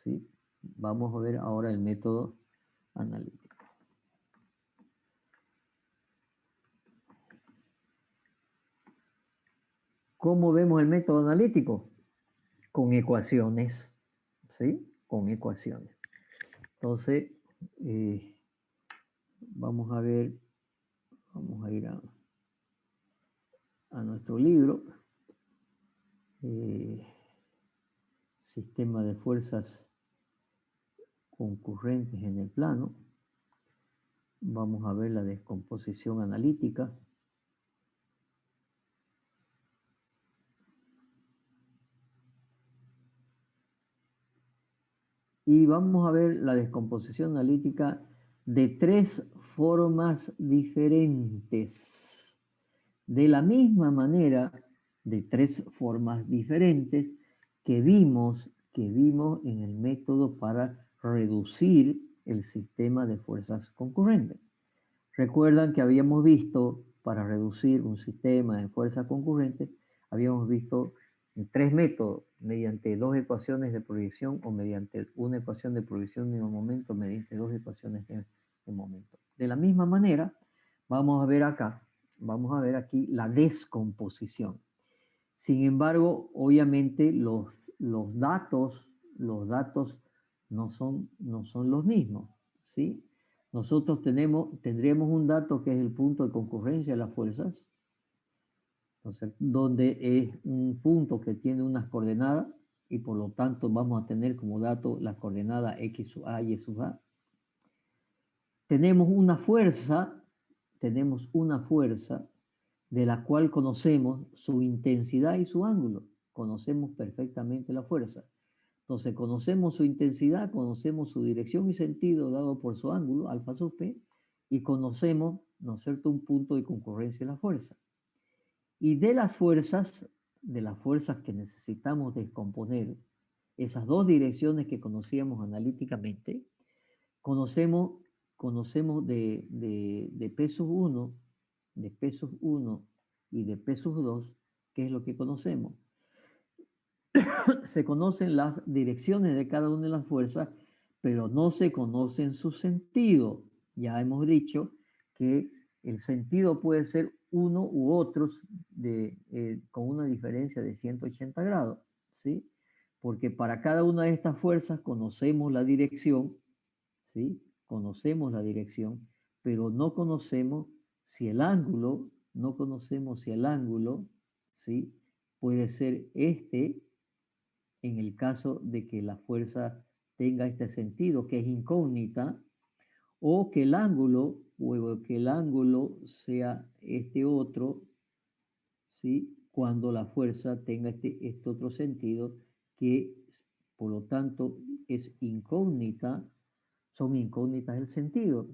¿sí? Vamos a ver ahora el método analítico. ¿Cómo vemos el método analítico? Con ecuaciones, ¿sí? Con ecuaciones. Entonces, vamos a ver, vamos a ir a nuestro libro, Sistema de fuerzas concurrentes en el plano. Vamos a ver la descomposición analítica. Y vamos a ver la descomposición analítica de 3 formas diferentes. De la misma manera, de 3 formas diferentes que vimos en el método para reducir el sistema de fuerzas concurrentes. Recuerdan que habíamos visto, para reducir un sistema de fuerzas concurrentes, habíamos visto 3 métodos, mediante 2 ecuaciones de proyección o mediante una ecuación de proyección de un momento, mediante 2 ecuaciones de momento. De la misma manera, vamos a ver aquí la descomposición. Sin embargo, obviamente los datos no son los mismos, ¿sí? Nosotros tendremos un dato que es el punto de concurrencia de las fuerzas, entonces, donde es un punto que tiene unas coordenadas y por lo tanto vamos a tener como dato las coordenadas x sub a y y sub a. Tenemos una fuerza de la cual conocemos su intensidad y su ángulo. Conocemos perfectamente la fuerza. Entonces, conocemos su intensidad, conocemos su dirección y sentido dado por su ángulo, alfa sub p, y conocemos, ¿no es cierto?, un punto de concurrencia de la fuerza. Y de las fuerzas que necesitamos descomponer, esas 2 direcciones que conocíamos analíticamente, conocemos de P sub 1, de P sub 1 y de P sub 2, ¿qué es lo que conocemos? Se conocen las direcciones de cada una de las fuerzas, pero no se conocen su sentido. Ya hemos dicho que el sentido puede ser uno u otros con una diferencia de 180 grados, ¿sí? Porque para cada una de estas fuerzas conocemos la dirección, ¿sí? Conocemos la dirección, pero no conocemos si el ángulo, ¿sí? Puede ser en el caso de que la fuerza tenga este sentido, que es incógnita, o que el ángulo sea este otro, ¿sí? Cuando la fuerza tenga este otro sentido, que por lo tanto es incógnita, son incógnitas el sentido.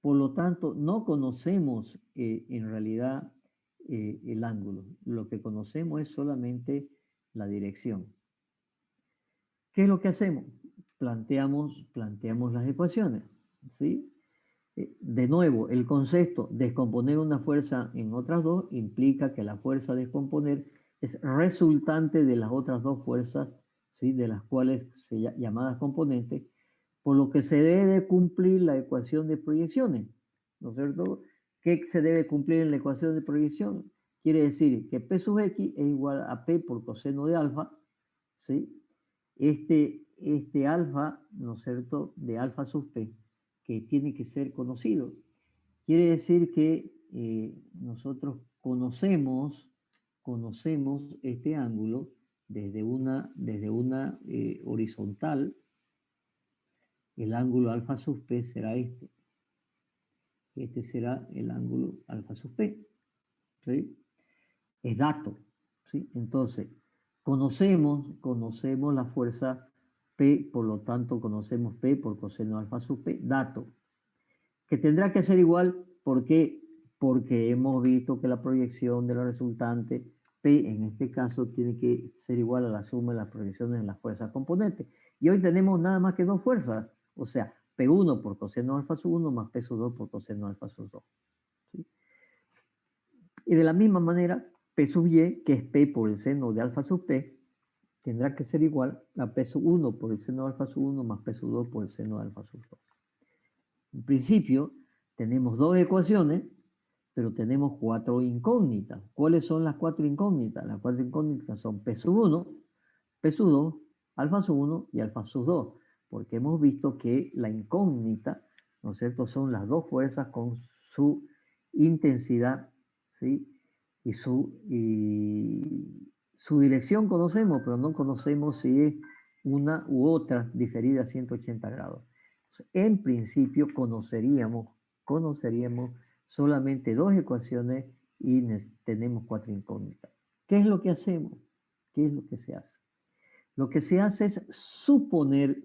Por lo tanto, no conocemos en realidad el ángulo. Lo que conocemos es solamente la dirección. ¿Qué es lo que hacemos? Planteamos las ecuaciones, ¿sí? De nuevo, el concepto descomponer una fuerza en otras 2 implica que la fuerza a descomponer es resultante de las otras 2 fuerzas, ¿sí? De las cuales llamadas componentes, por lo que se debe cumplir la ecuación de proyecciones, ¿no es cierto? ¿Qué se debe cumplir en la ecuación de proyección? Quiere decir que P sub x es igual a P por coseno de alfa, ¿sí? Este alfa, ¿no es cierto?, de alfa sub P, que tiene que ser conocido. Quiere decir que nosotros conocemos este ángulo desde una horizontal. El ángulo alfa sub P será este. Este será el ángulo alfa sub P, ¿sí? Es dato, ¿sí? Entonces, conocemos la fuerza P, por lo tanto conocemos P por coseno alfa sub P, dato, que tendrá que ser igual, ¿por qué? Porque hemos visto que la proyección de la resultante P, en este caso, tiene que ser igual a la suma de las proyecciones de las fuerzas componentes. Y hoy tenemos nada más que 2 fuerzas, o sea, P1 por coseno alfa sub 1 más P sub 2 por coseno alfa sub 2. ¿Sí? Y de la misma manera, P sub y, que es P por el seno de alfa sub P, tendrá que ser igual a P1 por el seno de alfa sub 1 más P2 por el seno de alfa sub 2. En principio, tenemos dos ecuaciones, pero tenemos cuatro incógnitas. ¿Cuáles son las cuatro incógnitas? Las cuatro incógnitas son P sub 1, P sub 2, alfa sub 1 y alfa sub 2, porque hemos visto que la incógnita, ¿no es cierto?, son las dos fuerzas con su intensidad, ¿sí? Y su dirección conocemos, pero no conocemos si es una u otra diferida a 180 grados. En principio conoceríamos solamente dos ecuaciones y tenemos cuatro incógnitas. ¿Qué es lo que hacemos? ¿Qué es lo que se hace? Lo que se hace es suponer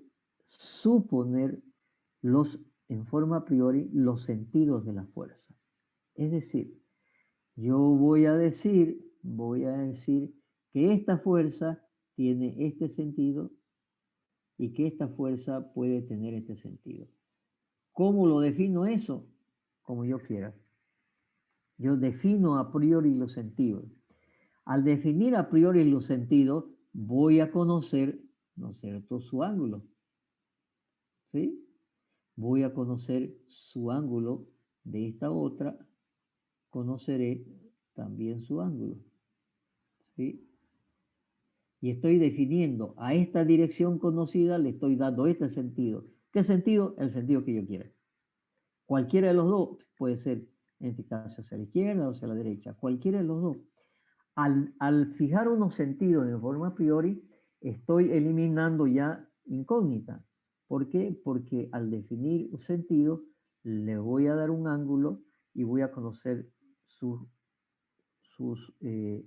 en forma a priori los sentidos de la fuerza. Es decir, yo voy a decir que esta fuerza tiene este sentido y que esta fuerza puede tener este sentido. ¿Cómo lo defino eso? Como yo quiera. Yo defino a priori los sentidos. Al definir a priori los sentidos, voy a conocer, ¿no es cierto?, su ángulo. ¿Sí? Voy a conocer su ángulo de esta otra, conoceré también su ángulo. ¿Sí? Y estoy definiendo a esta dirección conocida, le estoy dando este sentido. ¿Qué sentido? El sentido que yo quiera. Cualquiera de los dos puede ser, en este caso, hacia la izquierda o hacia la derecha. Cualquiera de los dos. Al fijar unos sentidos de forma a priori, estoy eliminando ya incógnita. ¿Por qué? Porque al definir un sentido, le voy a dar un ángulo y voy a conocer sus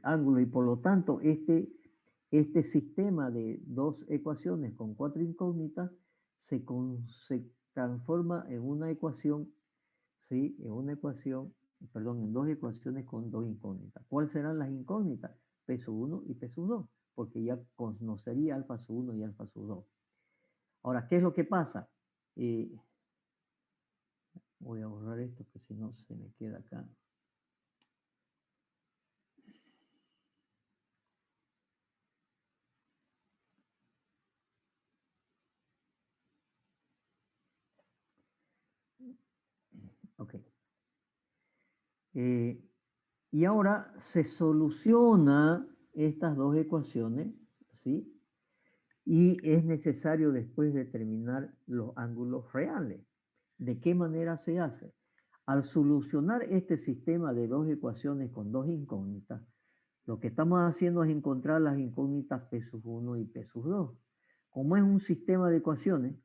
ángulos. Y por lo tanto, este sistema de dos ecuaciones con cuatro incógnitas se transforma en una ecuación, ¿sí? En dos ecuaciones con dos incógnitas. ¿Cuáles serán las incógnitas? P sub 1 y P sub 2, porque ya conocería alfa sub 1 y alfa sub 2. Ahora, ¿qué es lo que pasa? Voy a borrar esto, que si no se me queda acá. Ok. Y ahora se soluciona estas dos ecuaciones, ¿sí? Y es necesario después determinar los ángulos reales. ¿De qué manera se hace? Al solucionar este sistema de dos ecuaciones con dos incógnitas, lo que estamos haciendo es encontrar las incógnitas P sub 1 y P sub 2. Como es un sistema de ecuaciones,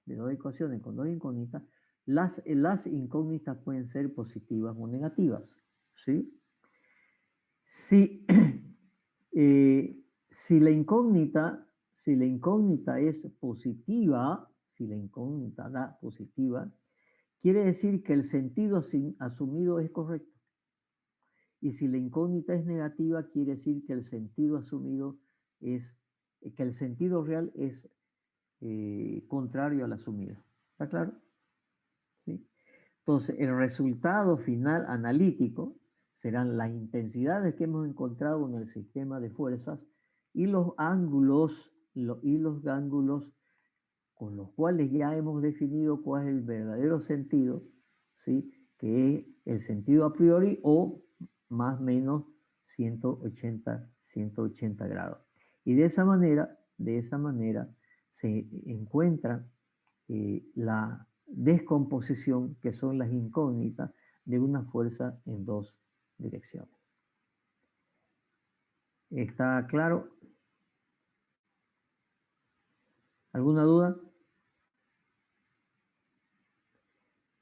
de dos ecuaciones con dos incógnitas, las incógnitas pueden ser positivas o negativas, ¿sí? Si, si la incógnita es positiva, si la incógnita da positiva, quiere decir que el sentido asumido es correcto. Y si la incógnita es negativa, quiere decir que el sentido asumido que el sentido real es contrario al asumido. ¿Está claro? ¿Sí? Entonces, el resultado final analítico serán las intensidades que hemos encontrado en el sistema de fuerzas y los ángulos, con los cuales ya hemos definido cuál es el verdadero sentido, ¿sí? Que es el sentido a priori o más o menos 180 grados. Y de esa manera se encuentra la descomposición, que son las incógnitas de una fuerza en dos direcciones. ¿Está claro? ¿Alguna duda?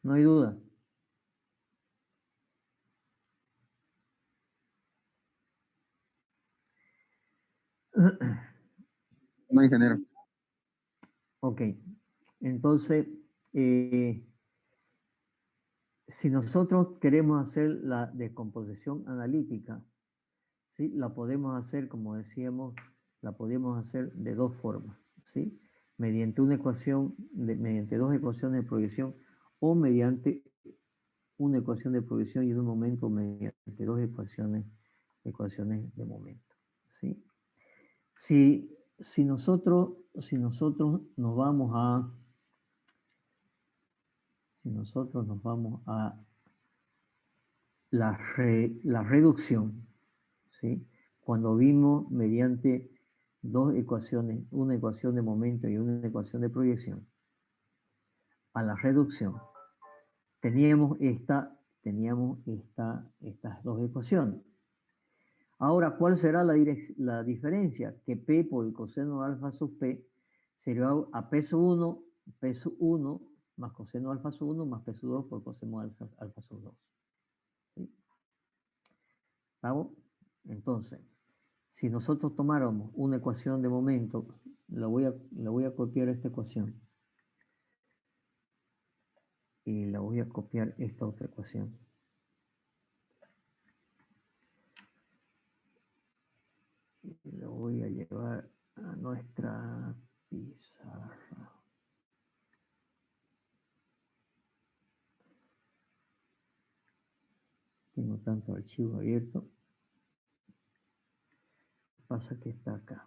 No hay duda. No, ingeniero. Ok, entonces, si nosotros queremos hacer la descomposición analítica, ¿sí? La podemos hacer, como decíamos, la podemos hacer de dos formas, ¿sí? Mediante mediante dos ecuaciones de proyección o mediante una ecuación de proyección y en un momento mediante dos ecuaciones de momento, ¿sí? Si nosotros nos vamos a la reducción, ¿sí? Cuando vimos mediante dos ecuaciones, una ecuación de momento y una ecuación de proyección, a la reducción, teníamos estas dos ecuaciones. Ahora, ¿cuál será la diferencia? Que P por el coseno de alfa sub P sería a P sub 1 más coseno de alfa sub 1 más P sub 2 por coseno de alfa sub 2. ¿Sí? ¿Estamos? Entonces, si nosotros tomáramos una ecuación de momento, la voy a copiar esta ecuación y la voy a copiar esta otra ecuación. Y la voy a llevar a nuestra pizarra. Tengo tanto archivo abierto. Pasa que está acá.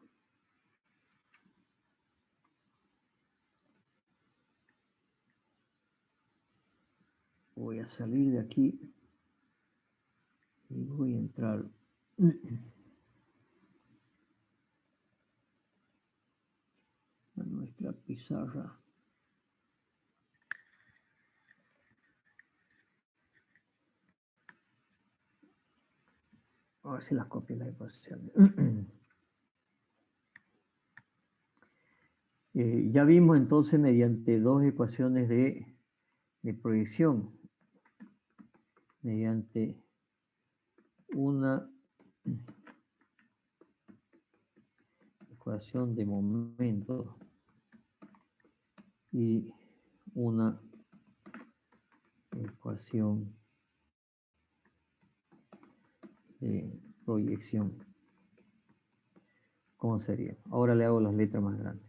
Voy a salir de aquí y voy a entrar a nuestra pizarra. A ver si las copio las ecuaciones. Ya vimos entonces mediante dos ecuaciones de proyección, mediante una ecuación de momento y una ecuación de proyección. ¿Cómo sería? Ahora le hago las letras más grandes.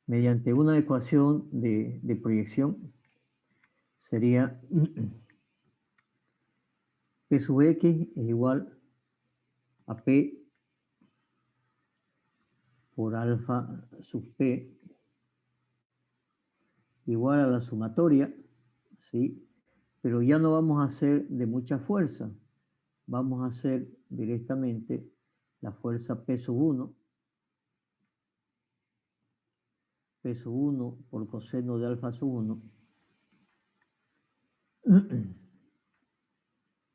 Mediante una ecuación de proyección sería P sub X es igual a P por alfa sub P igual a la sumatoria, ¿sí? Pero ya no vamos a hacer de mucha fuerza, vamos a hacer directamente la fuerza P sub 1, P sub 1 por coseno de alfa sub 1,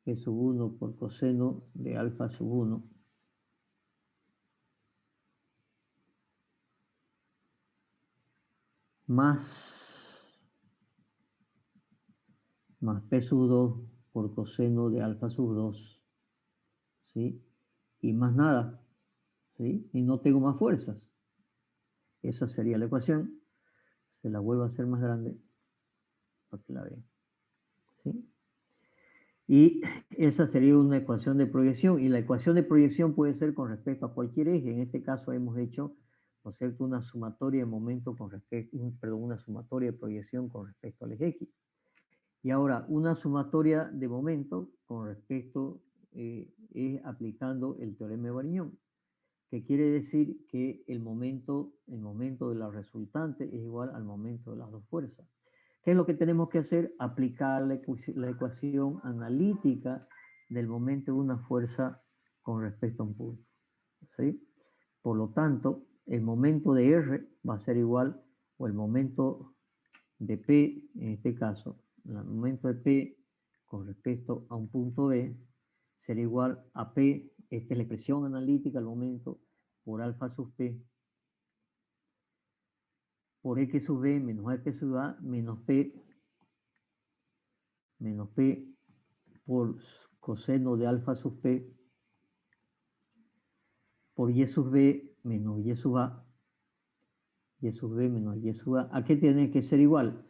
P sub 1 por coseno de alfa sub 1, más P sub 2 por coseno de alfa sub 2, ¿sí? Y más nada, ¿sí? Y no tengo más fuerzas. Esa sería la ecuación. Se la vuelvo a hacer más grande para que la vean, ¿sí? Y esa sería una ecuación de proyección. Y la ecuación de proyección puede ser con respecto a cualquier eje. En este caso hemos hecho, ¿no es cierto?, una sumatoria de momento con respecto, una sumatoria de proyección con respecto al eje X. Y ahora, una sumatoria de momento con respecto, es aplicando el teorema de Varignon, que quiere decir que el momento de la resultante es igual al momento de las dos fuerzas. ¿Qué es lo que tenemos que hacer? Aplicar la ecuación analítica del momento de una fuerza con respecto a un punto, ¿sí? Por lo tanto, el momento de R va a ser igual, o el momento de P, en este caso, el momento de P con respecto a un punto B, será igual a P, esta es la expresión analítica del momento, por alfa sub P, por X sub B menos X sub A menos P por coseno de alfa sub P por Y sub B menos Y sub A, Y sub B menos Y sub A. ¿A qué tiene que ser igual?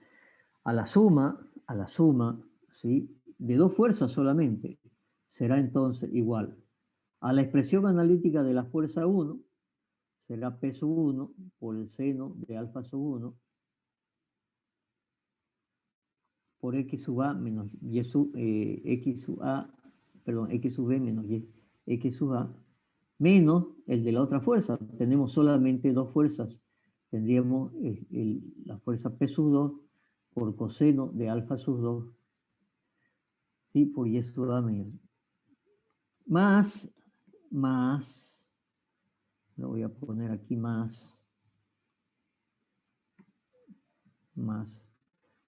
A la suma, ¿sí?, de dos fuerzas solamente, será entonces igual a la expresión analítica de la fuerza 1, será P sub 1 por el seno de alfa sub 1 por X sub A menos Y sub, X sub A, perdón, X sub B menos Y, X sub A, menos el de la otra fuerza. Tenemos solamente dos fuerzas. Tendríamos la fuerza P sub 2 por coseno de alfa sub 2, ¿sí? Por Y sub A menos. Más, lo voy a poner aquí más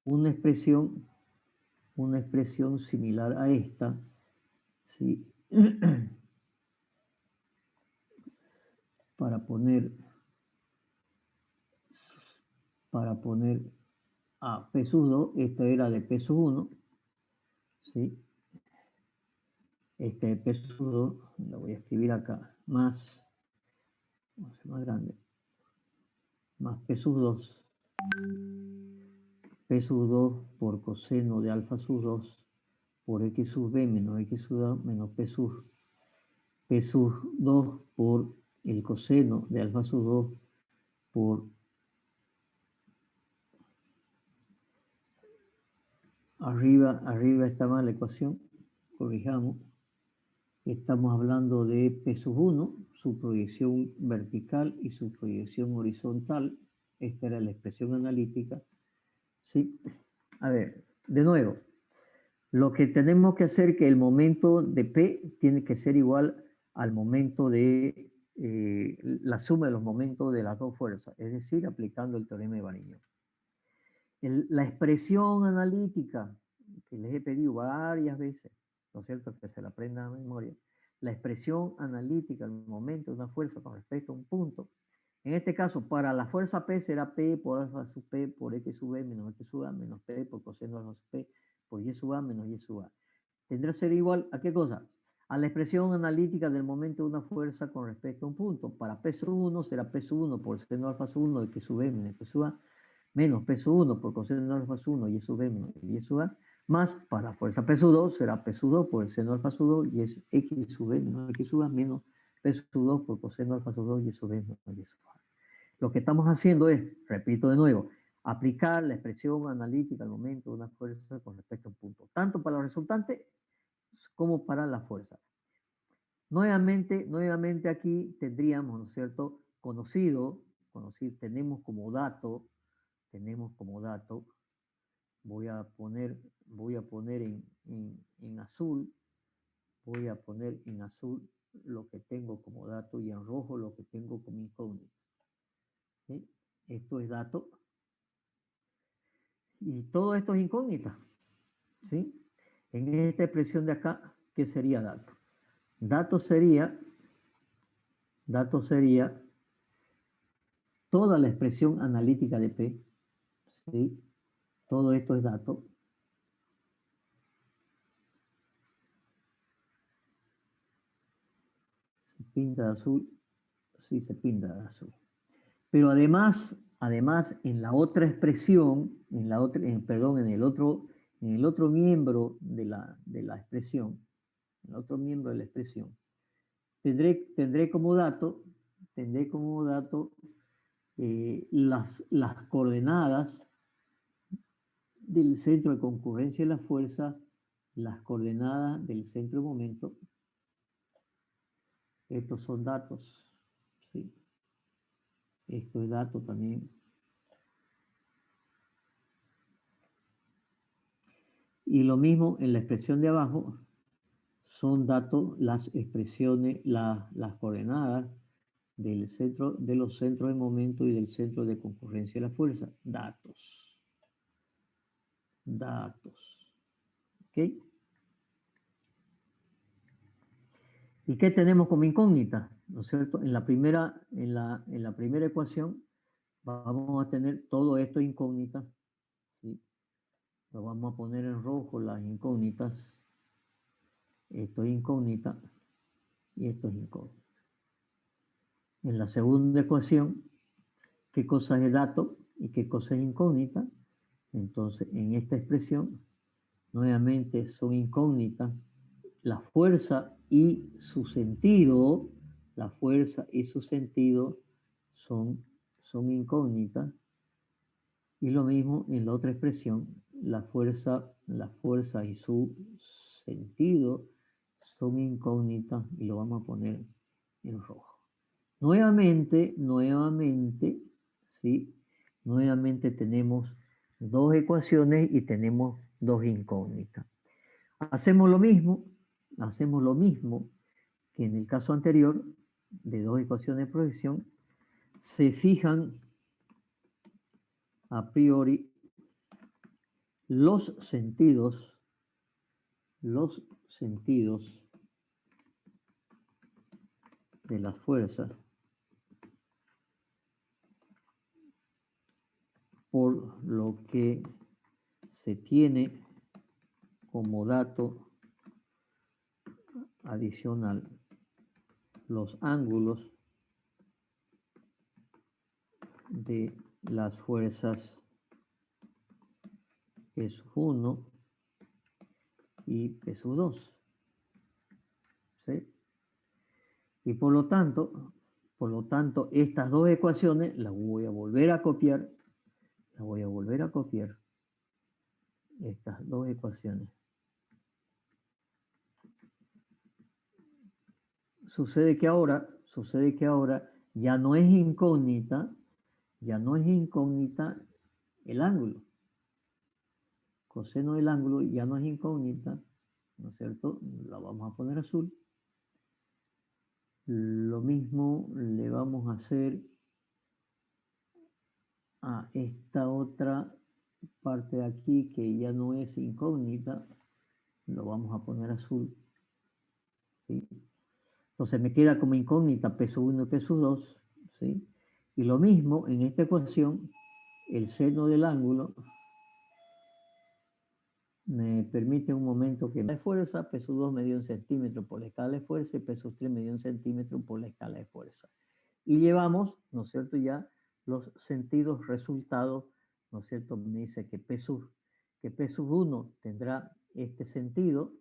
una expresión similar a esta, ¿sí? para poner a P sub 2, esta era de P sub 1, ¿sí? Este de P sub 2, lo voy a escribir acá, más grande, más P sub 2, P sub 2 por coseno de alfa sub 2 por X sub B menos X sub A menos P sub 2 por el coseno de alfa sub 2 por arriba está mal la ecuación, corrijamos. Estamos hablando de P sub 1, su proyección vertical y su proyección horizontal. Esta era la expresión analítica. ¿Sí? A ver, de nuevo, lo que tenemos que hacer es que el momento de P tiene que ser igual al momento de la suma de los momentos de las dos fuerzas, es decir, aplicando el teorema de Varignon. La expresión analítica, que les he pedido varias veces, ¿no es cierto?, que se la aprendan a memoria, la expresión analítica al momento de una fuerza con respecto a un punto, en este caso, para la fuerza P será P por alfa sub P por X sub B menos X sub A menos P por coseno alfa sub P por Y sub A menos Y sub A. Tendrá que ser igual ¿a qué cosa? A la expresión analítica del momento de una fuerza con respecto a un punto. Para P sub 1 será P sub 1 por seno alfa sub 1 X sub B menos X sub A menos P sub 1 por coseno alfa sub 1 Y sub B menos Y sub A, más para la fuerza P sub 2 será P sub 2 por el seno alfa sub 2 y es X sub B menos X sub A menos P sub 2 por coseno alfa sub 2 Y sub B menos Y sub A. Lo que estamos haciendo es, repito de nuevo, aplicar la expresión analítica al momento de una fuerza con respecto a un punto, tanto para los resultantes como para la fuerza. Nuevamente aquí tendríamos, ¿no es cierto?, conocido, tenemos como dato, voy a poner en azul, lo que tengo como dato y en rojo lo que tengo como incógnito. ¿Sí? Esto es dato y todo esto es incógnita. ¿Sí? En esta expresión de acá, ¿qué sería dato? Dato sería toda la expresión analítica de P. ¿Sí? Todo esto es dato. Se pinta de azul, sí se pinta de azul. Pero además en la otra expresión, en el otro miembro de la expresión, tendré como dato las coordenadas del centro de concurrencia de la fuerza, las coordenadas del centro de momento. Estos son datos, ¿sí? Esto es dato también. Y lo mismo en la expresión de abajo, son datos las expresiones, las coordenadas del centro, de los centros de momento y del centro de concurrencia de la fuerza. Datos. ¿Ok? ¿Y qué tenemos como incógnita? ¿No es cierto? En la primera ecuación vamos a tener todo esto incógnita. ¿Sí? Lo vamos a poner en rojo las incógnitas. Esto es incógnita y esto es incógnita. En la segunda ecuación, ¿qué cosa es dato y qué cosa es incógnita? Entonces, en esta expresión, nuevamente son incógnitas la fuerza y su sentido, son incógnitas. Y lo mismo en la otra expresión, la fuerza la fuerza y su sentido son incógnitas y lo vamos a poner en rojo. Nuevamente, ¿sí? Nuevamente tenemos dos ecuaciones y tenemos dos incógnitas. Hacemos lo mismo que en el caso anterior de dos ecuaciones de proyección. Se fijan a priori los sentidos de las fuerzas por lo que se tiene como dato adicional los ángulos de las fuerzas P1 y P2. ¿Sí? Y por lo tanto, estas dos ecuaciones las voy a volver a copiar. Estas dos ecuaciones. Sucede que ahora ya no es incógnita el ángulo. Coseno del ángulo ya no es incógnita, ¿no es cierto? La vamos a poner azul. Lo mismo le vamos a hacer a esta otra parte de aquí que ya no es incógnita, lo vamos a poner azul. ¿Sí? Entonces me queda como incógnita peso 1 y peso 2. ¿Sí? Y lo mismo en esta ecuación, el seno del ángulo me permite un momento que la fuerza, peso 2 medido en centímetros por la escala de fuerza y peso 3 medido en centímetros por la escala de fuerza. Y llevamos, ¿no es cierto?, ya los sentidos resultados, ¿no es cierto? Me dice que peso 1 tendrá este sentido.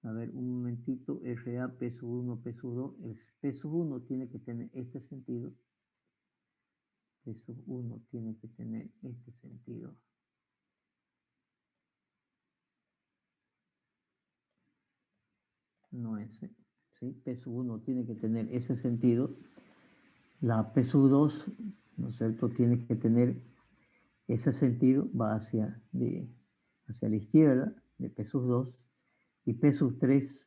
A ver, un momentito, RA, peso 1, peso 2. El peso 1 tiene que tener este sentido. Peso 1 tiene que tener este sentido. No ese. ¿Sí? Peso 1 tiene que tener ese sentido. La peso 2, ¿no es cierto?, tiene que tener ese sentido, va hacia la izquierda de peso 2, y peso 3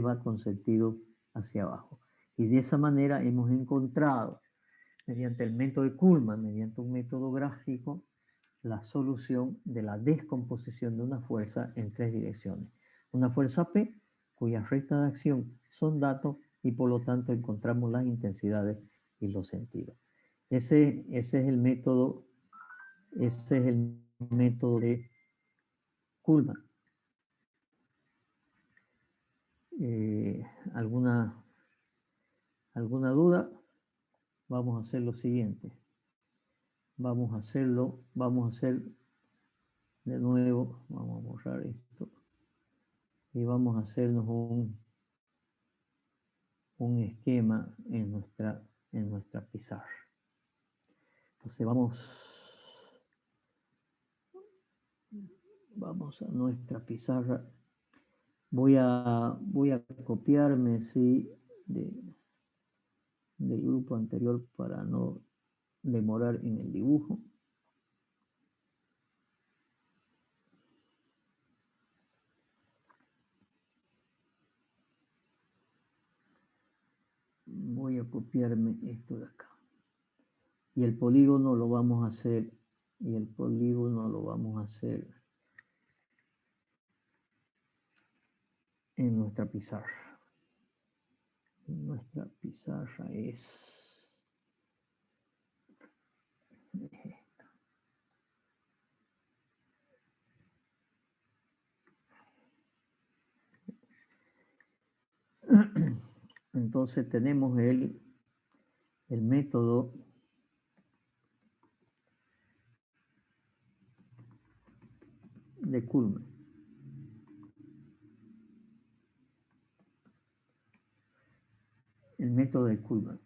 va con sentido hacia abajo. Y de esa manera hemos encontrado, mediante el método de Kuhlmann, mediante un método gráfico, la solución de la descomposición de una fuerza en tres direcciones. Una fuerza P, cuyas rectas de acción son datos, y por lo tanto encontramos las intensidades y los sentidos. Ese es el método de Kuhlmann. ¿Alguna duda? Vamos a hacer lo siguiente. Vamos a hacer de nuevo, vamos a borrar esto y vamos a hacernos un esquema en nuestra pizarra. Entonces vamos a nuestra pizarra. Voy a copiarme, sí, del grupo anterior para no demorar en el dibujo. Voy a copiarme esto de acá. Y el polígono lo vamos a hacer, en nuestra pizarra. Nuestra pizarra es esta. Entonces tenemos el método de Kuhlmann. El método de Kuhlmann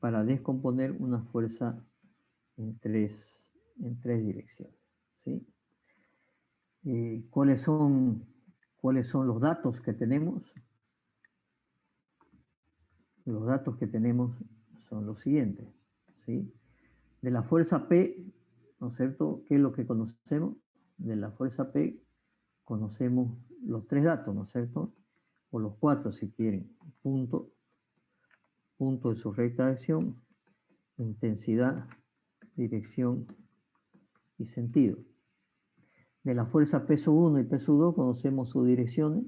para descomponer una fuerza en tres direcciones, ¿sí? ¿Cuáles son los datos que tenemos? Los datos que tenemos son los siguientes, ¿sí? De la fuerza P, ¿no es cierto? ¿Qué es lo que conocemos? De la fuerza P conocemos los tres datos, ¿no es cierto? O los cuatro si quieren. Punto de su recta de acción, intensidad, dirección y sentido. De la fuerza peso 1 y peso 2 conocemos sus direcciones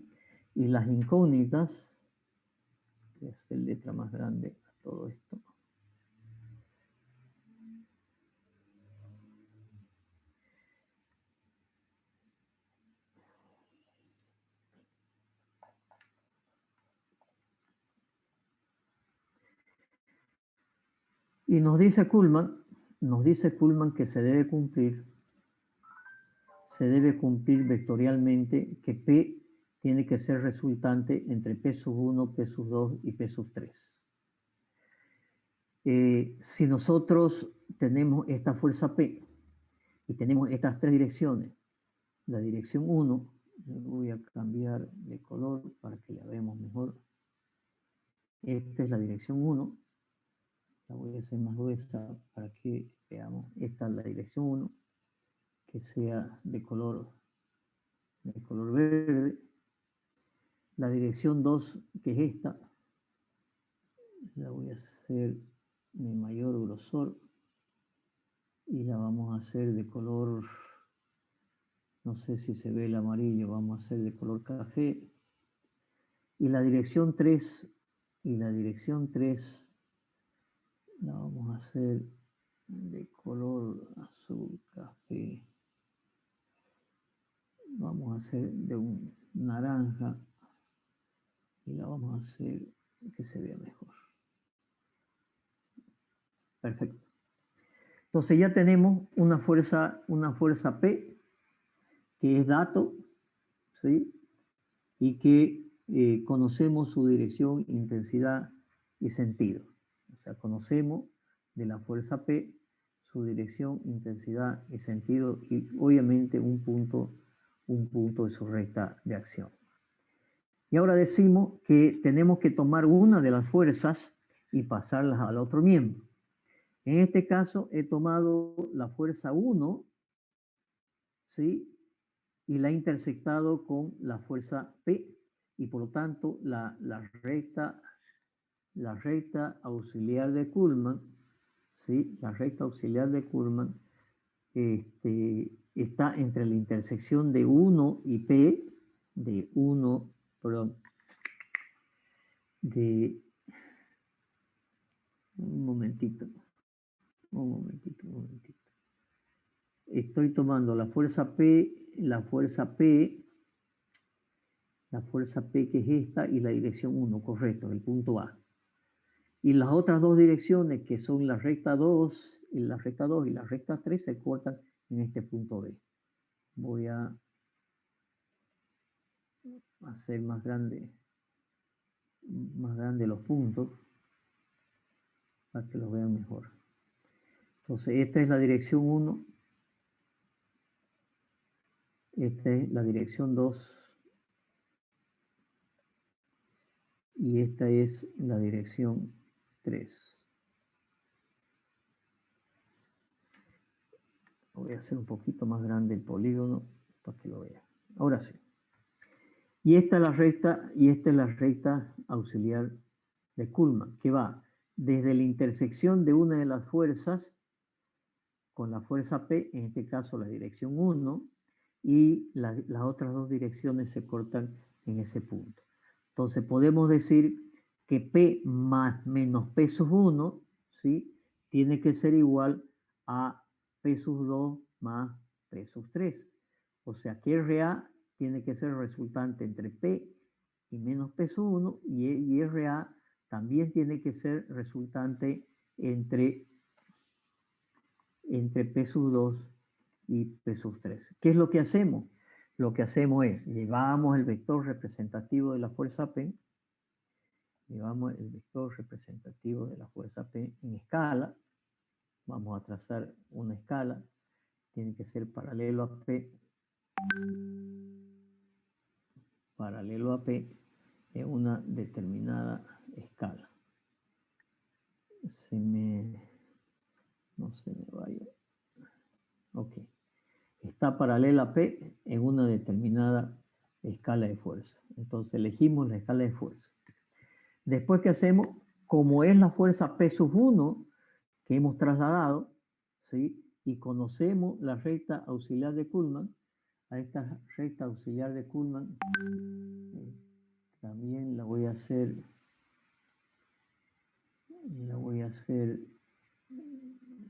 y las incógnitas, voy a hacer letra más grande a todo esto. Y nos dice Kuhlmann que se debe cumplir vectorialmente que P tiene que ser resultante entre peso 1, peso 2 y peso 3. Si nosotros tenemos esta fuerza P y tenemos estas tres direcciones, la dirección 1, voy a cambiar de color para que la veamos mejor. Esta es la dirección 1, la voy a hacer más gruesa para que veamos. Esta es la dirección 1, que sea de color verde. La dirección 2, que es esta, la voy a hacer de mayor grosor y la vamos a hacer de color, no sé si se ve el amarillo, vamos a hacer de color café. Y la dirección 3, la vamos a hacer de color azul café. Vamos a hacer de un naranja y la vamos a hacer que se vea mejor. Perfecto. Entonces ya tenemos una fuerza P, que es dato, ¿sí? Y que conocemos su dirección, intensidad y sentido. O sea, conocemos de la fuerza P su dirección, intensidad y sentido y obviamente un punto de su recta de acción. Y ahora decimos que tenemos que tomar una de las fuerzas y pasarlas al otro miembro. En este caso he tomado la fuerza 1, ¿sí? Y la he intersectado con la fuerza P y por lo tanto la recta auxiliar de Kuhlmann, ¿sí? La recta auxiliar de Kuhlmann está entre la intersección de 1 y P, de 1, perdón, de un momentito. Estoy tomando la fuerza P que es esta y la dirección 1, correcto, el punto A. Y las otras dos direcciones que son la recta 2 y la recta 3 se cortan en este punto B. Voy a hacer más grande los puntos para que los vean mejor. Entonces esta es la dirección 1, esta es la dirección 2 y esta es la dirección 3. Voy a hacer un poquito más grande el polígono para que lo vean. Ahora sí. Y esta es la recta auxiliar de Kuhlmann, que va desde la intersección de una de las fuerzas con la fuerza P, en este caso la dirección 1, y las otras dos direcciones se cortan en ese punto. Entonces podemos decir que P más menos P sub 1, ¿sí? Tiene que ser igual a P sub 2 más P sub 3. O sea que RA tiene que ser resultante entre P y menos P sub 1 y RA también tiene que ser resultante entre P sub 2 y P sub 3. ¿Qué es lo que hacemos? Lo que hacemos es, llevamos el vector representativo de la fuerza P, en escala, vamos a trazar una escala, tiene que ser paralelo a P, paralelo a P en una determinada escala. No se me vaya. Ok. Está paralela a P en una determinada escala de fuerza. Entonces elegimos la escala de fuerza. Después, ¿qué hacemos? Como es la fuerza P sub 1 que hemos trasladado, ¿sí? Y conocemos la recta auxiliar de Kuhlmann, a esta recta auxiliar de Kuhlmann también la voy a hacer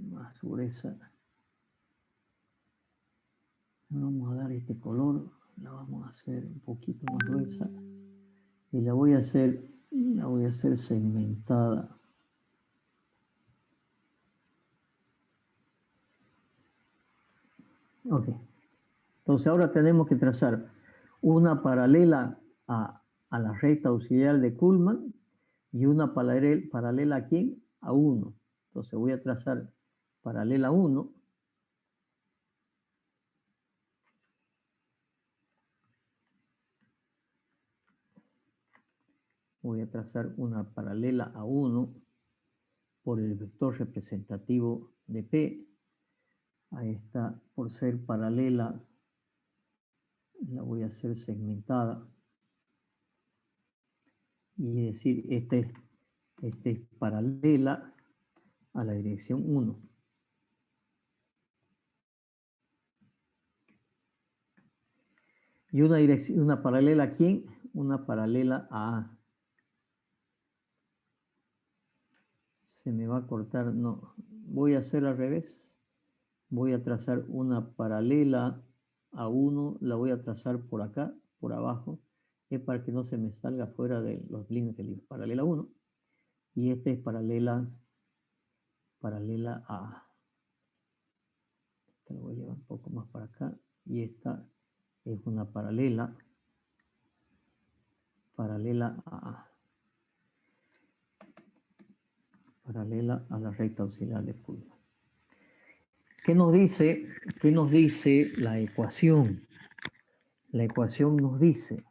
más gruesa. Vamos a dar este color, la vamos a hacer un poquito más gruesa y la voy a hacer segmentada. Ok. Entonces ahora tenemos que trazar una paralela a la recta auxiliar de Kuhlmann y una paralela ¿a quién? A 1. Entonces voy a trazar paralela a 1. Voy a trazar una paralela a 1 por el vector representativo de P. Ahí está, por ser paralela, la voy a hacer segmentada. Y decir, este es paralela a la dirección 1. Y una paralela ¿a quién? Una paralela a A. Se me va a cortar, no. Voy a hacer al revés. Voy a trazar una paralela a 1, la voy a trazar por acá, por abajo, es para que no se me salga fuera de los límites. Paralela a 1. Y esta es paralela a A. Esta la voy a llevar un poco más para acá. Y esta es una paralela a A. Paralela a la recta auxiliar de Kuhlmann. ¿Qué nos dice la ecuación? La ecuación nos dice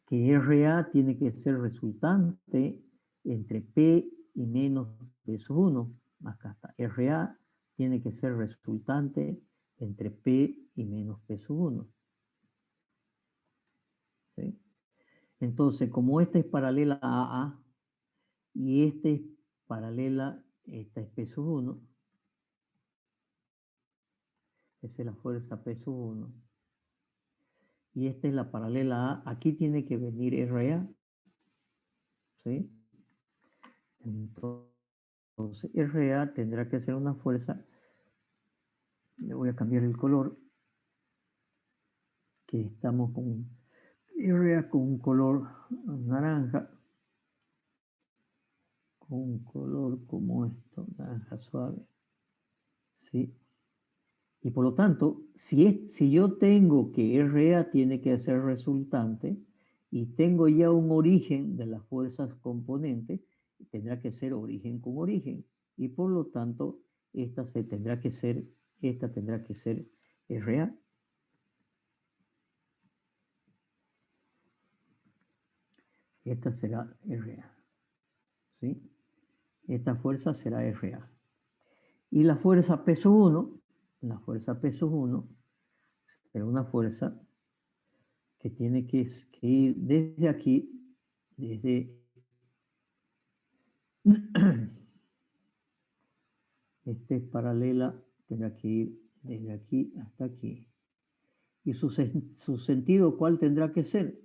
que RA tiene que ser resultante entre P y menos P sub 1. Acá está. RA tiene que ser resultante entre P y menos P sub 1. ¿Sí? Entonces, como esta es paralela a A y esta es paralela, esta es P sub 1, esa es la fuerza P sub 1, y esta es la paralela A, aquí tiene que venir RA, ¿sí? Entonces, RA tendrá que ser una fuerza, le voy a cambiar el color, que estamos con RA con un color naranja, con un color como esto, naranja suave, ¿sí? Y por lo tanto, si yo tengo que RA tiene que ser resultante y tengo ya un origen de las fuerzas componentes, tendrá que ser origen con origen. Y por lo tanto, esta tendrá que ser RA. Esta será RA. ¿Sí? Esta fuerza será RA. Y la fuerza P sub 1, será una fuerza que tiene que ir desde aquí, este es paralela, tendrá que ir desde aquí hasta aquí. ¿Y su sentido cuál tendrá que ser?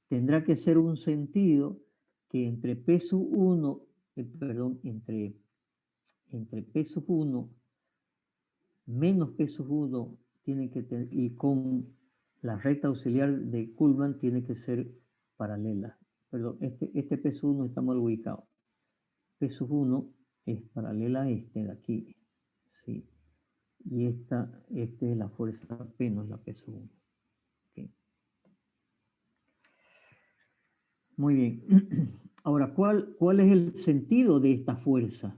Tendrá que ser un sentido que entre P sub 1, entre P sub 1 menos P sub 1 tiene que tener, y con la recta auxiliar de Kuhlmann tiene que ser paralela. Perdón, este P sub 1 está mal ubicado. P sub 1 es paralela a este de aquí, ¿sí? Y esta es la fuerza P, no es la P sub 1. ¿Okay? Muy bien. Ahora, ¿cuál es el sentido de esta fuerza?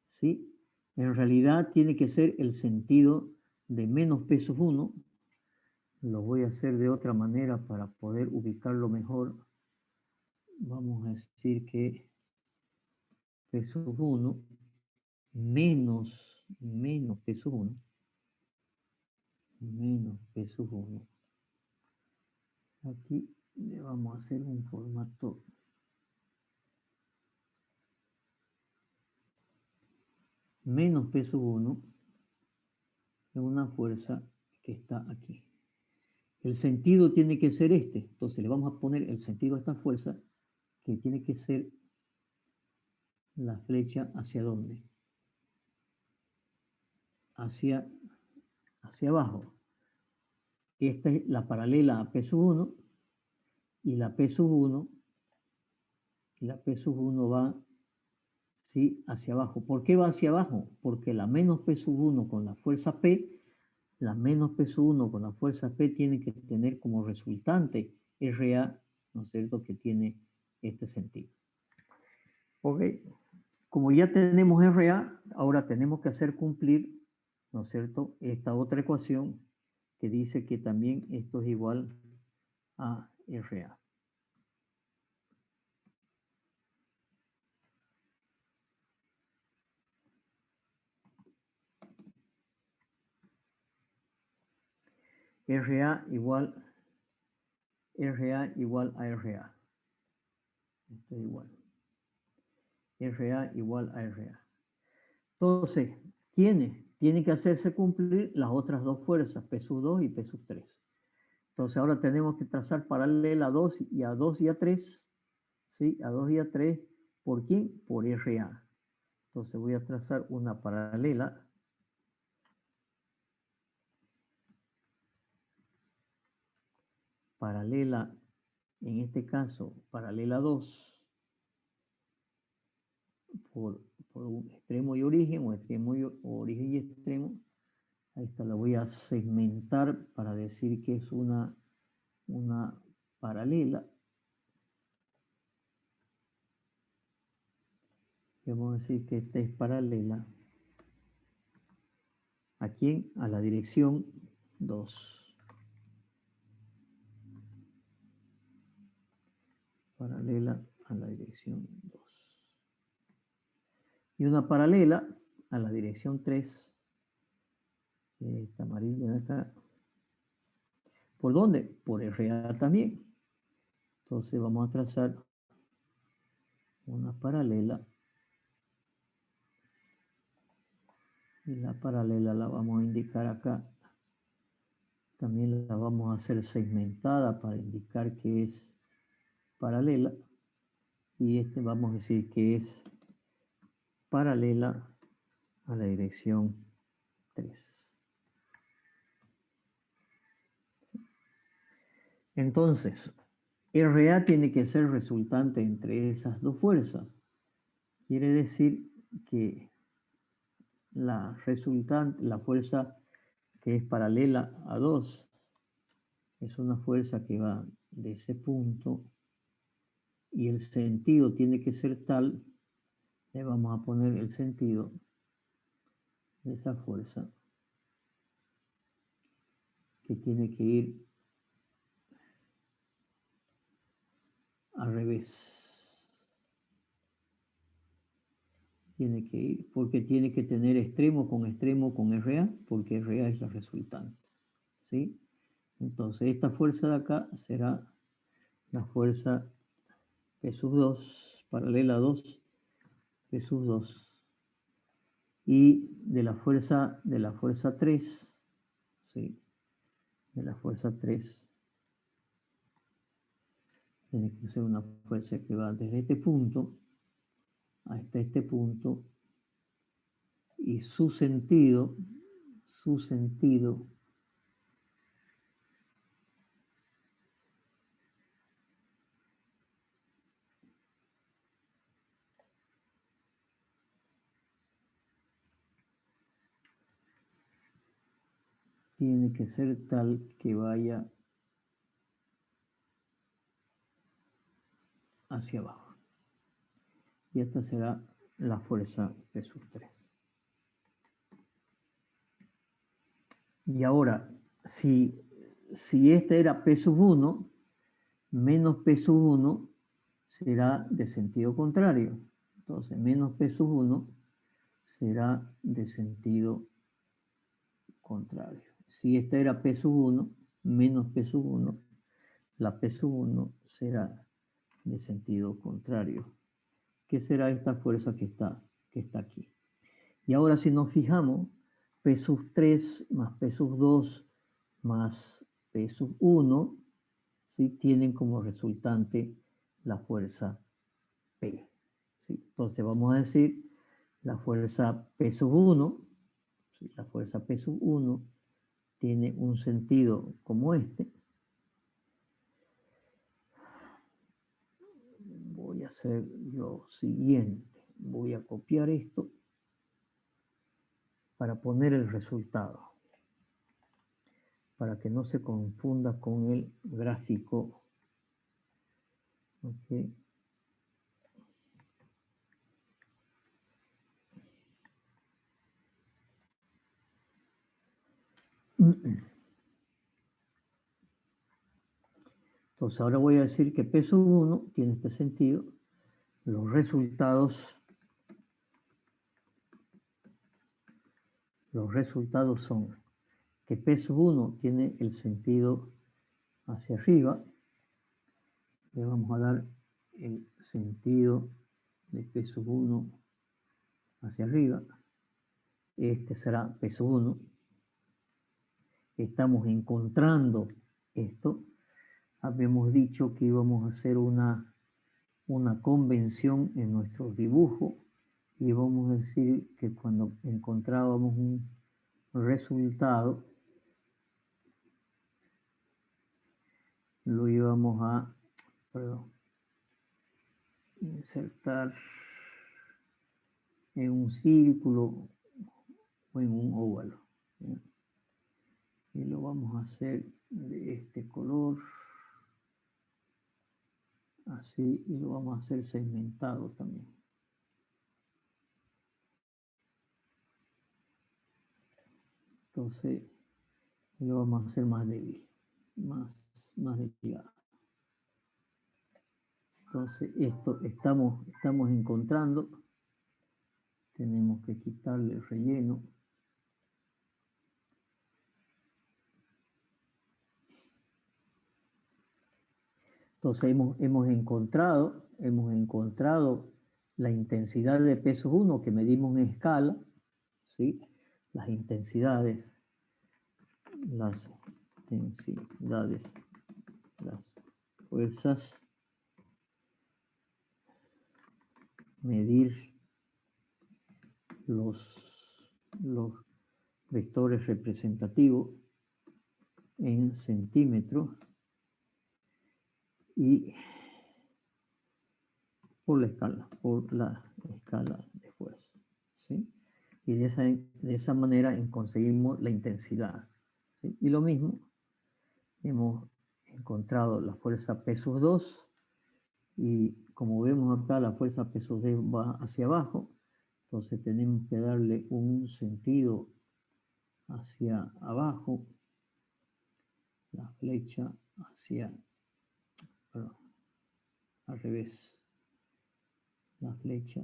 ¿Sí? En realidad tiene que ser el sentido de menos P sub 1 Lo voy a hacer de otra manera para poder ubicarlo mejor. Vamos a decir que P sub 1 menos P sub 1 menos P sub 1. Aquí le vamos a hacer un formato menos P sub 1 es una fuerza que está aquí. El sentido tiene que ser este. Entonces le vamos a poner el sentido a esta fuerza, que tiene que ser la flecha hacia dónde. Hacia abajo. Esta es la paralela a P sub 1 y la P sub 1 va, ¿sí?, hacia abajo. ¿Por qué va hacia abajo? Porque la menos P sub 1 con la fuerza P, la menos P sub 1 con la fuerza P tiene que tener como resultante RA, ¿no es cierto?, que tiene este sentido. Ok, como ya tenemos RA, ahora tenemos que hacer cumplir, ¿no es cierto?, esta otra ecuación que dice que también esto es igual a RA. RA igual a RA. Esto es igual. RA igual a RA. Entonces, tienen que hacerse cumplir las otras dos fuerzas, P sub 2 y P sub 3. Entonces, ahora tenemos que trazar paralela a 2 y a 2 y a 3. ¿Sí? A 2 y a 3. ¿Por quién? Por RA. Entonces, voy a trazar una paralela. Paralela, en este caso, paralela 2. Por un extremo y origen, o extremo y origen y extremo. Ahí está, la voy a segmentar para decir que es una paralela. Vamos a decir que esta es paralela. ¿A quién? A la dirección 2. Paralela a la dirección 2. Y una paralela a la dirección 3. Esta amarilla de acá. ¿Por dónde? Por RA también. Entonces vamos a trazar una paralela. Y la paralela la vamos a indicar acá. También la vamos a hacer segmentada para indicar que es paralela. Y este vamos a decir que es paralela a la dirección 3. Entonces, RA tiene que ser resultante entre esas dos fuerzas. Quiere decir que la resultante, la fuerza que es paralela a 2, es una fuerza que va de ese punto y el sentido tiene que ser tal, le vamos a poner el sentido de esa fuerza que tiene que ir al revés. Tiene que ir, porque tiene que tener extremo con RA, porque RA es la resultante. ¿Sí? Entonces, esta fuerza de acá será la fuerza P sub 2, paralela a 2, P sub 2. Y de la fuerza 3, ¿sí?, de la fuerza 3, tiene que ser una fuerza que va desde este punto hasta este punto, y su sentido tiene que ser tal que vaya hacia abajo. Y esta será la fuerza P sub 3. Y ahora, si si este era P sub 1, menos P sub 1 será de sentido contrario. Entonces, menos P sub 1 será de sentido contrario. Si este era P sub 1, menos P sub 1, la P sub 1 será de sentido contrario. ¿Qué será esta fuerza que está aquí? Y ahora si nos fijamos, P sub 3 más P sub 2 más P sub 1, ¿sí? Tienen como resultante la fuerza P. ¿Sí? Entonces vamos a decir la fuerza P sub 1, ¿sí? La fuerza P sub 1 tiene un sentido como este. Voy a hacer lo siguiente. Voy a copiar esto para poner el resultado, para que no se confunda con el gráfico. Okay. Entonces ahora voy a decir que P sub 1 tiene este sentido. Los resultados son que P sub 1 tiene el sentido hacia arriba. Le vamos a dar el sentido de P sub 1 hacia arriba. Este será P sub 1. Estamos encontrando esto. Habíamos dicho que íbamos a hacer una convención en nuestro dibujo y vamos a decir que cuando encontrábamos un resultado lo íbamos a insertar en un círculo o en un óvalo, ¿sí? Y lo vamos a hacer de este color, así, y lo vamos a hacer segmentado también. Entonces lo vamos a hacer más débil, más delgado. Entonces esto estamos encontrando. Tenemos que quitarle el relleno. Entonces hemos encontrado la intensidad de P sub 1 que medimos en escala, ¿sí? Las intensidades, las fuerzas, medir los vectores representativos en centímetros y por la escala de fuerza, ¿sí? Y de esa manera conseguimos la intensidad, ¿sí? Y lo mismo, hemos encontrado la fuerza P sub 2 y como vemos acá la fuerza P sub 2 va hacia abajo, entonces tenemos que darle un sentido hacia abajo, la flecha al revés, la flecha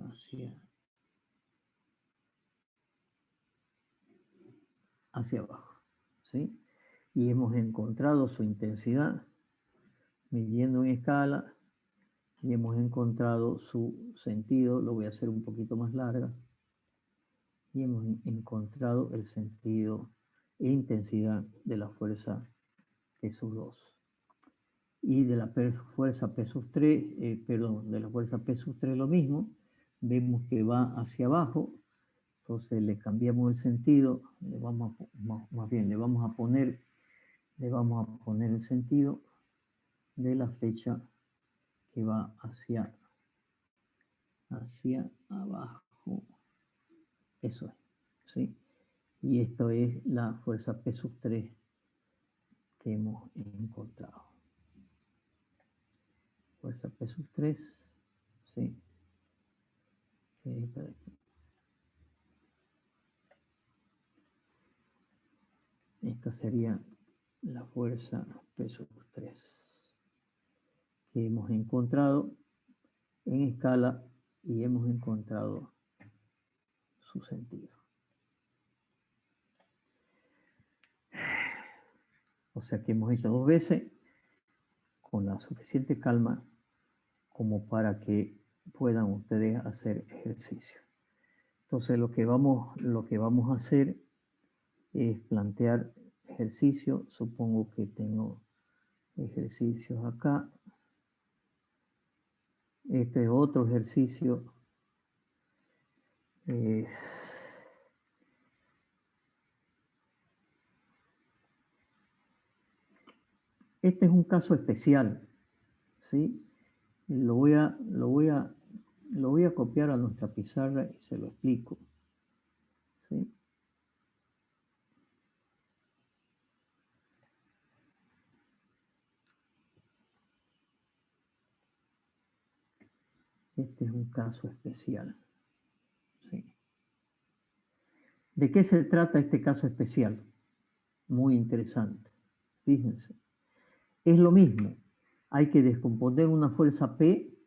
hacia abajo, ¿sí? Y hemos encontrado su intensidad midiendo en escala y hemos encontrado su sentido. Lo voy a hacer un poquito más larga, y hemos encontrado el sentido e intensidad de la fuerza P sub 2 y de la fuerza P sub 3, de la fuerza P sub 3 lo mismo. Vemos que va hacia abajo, entonces le cambiamos el sentido, le vamos a poner el sentido de la flecha que va hacia abajo. Eso es, ¿sí? Y esto es la fuerza P sub 3 que hemos encontrado. Fuerza P sub 3, ¿sí? Esta sería la fuerza P sub 3 que hemos encontrado en escala y hemos encontrado su sentido. O sea que hemos hecho 2 veces con la suficiente calma como para que puedan ustedes hacer ejercicio. Entonces lo que vamos a hacer es plantear ejercicio. Supongo que tengo ejercicios acá. Este es otro ejercicio. Este es un caso especial, ¿sí? Lo voy a copiar a nuestra pizarra y se lo explico, ¿sí? Este es un caso especial, ¿sí? ¿De qué se trata este caso especial? Muy interesante. Fíjense. Es lo mismo. Hay que descomponer una fuerza P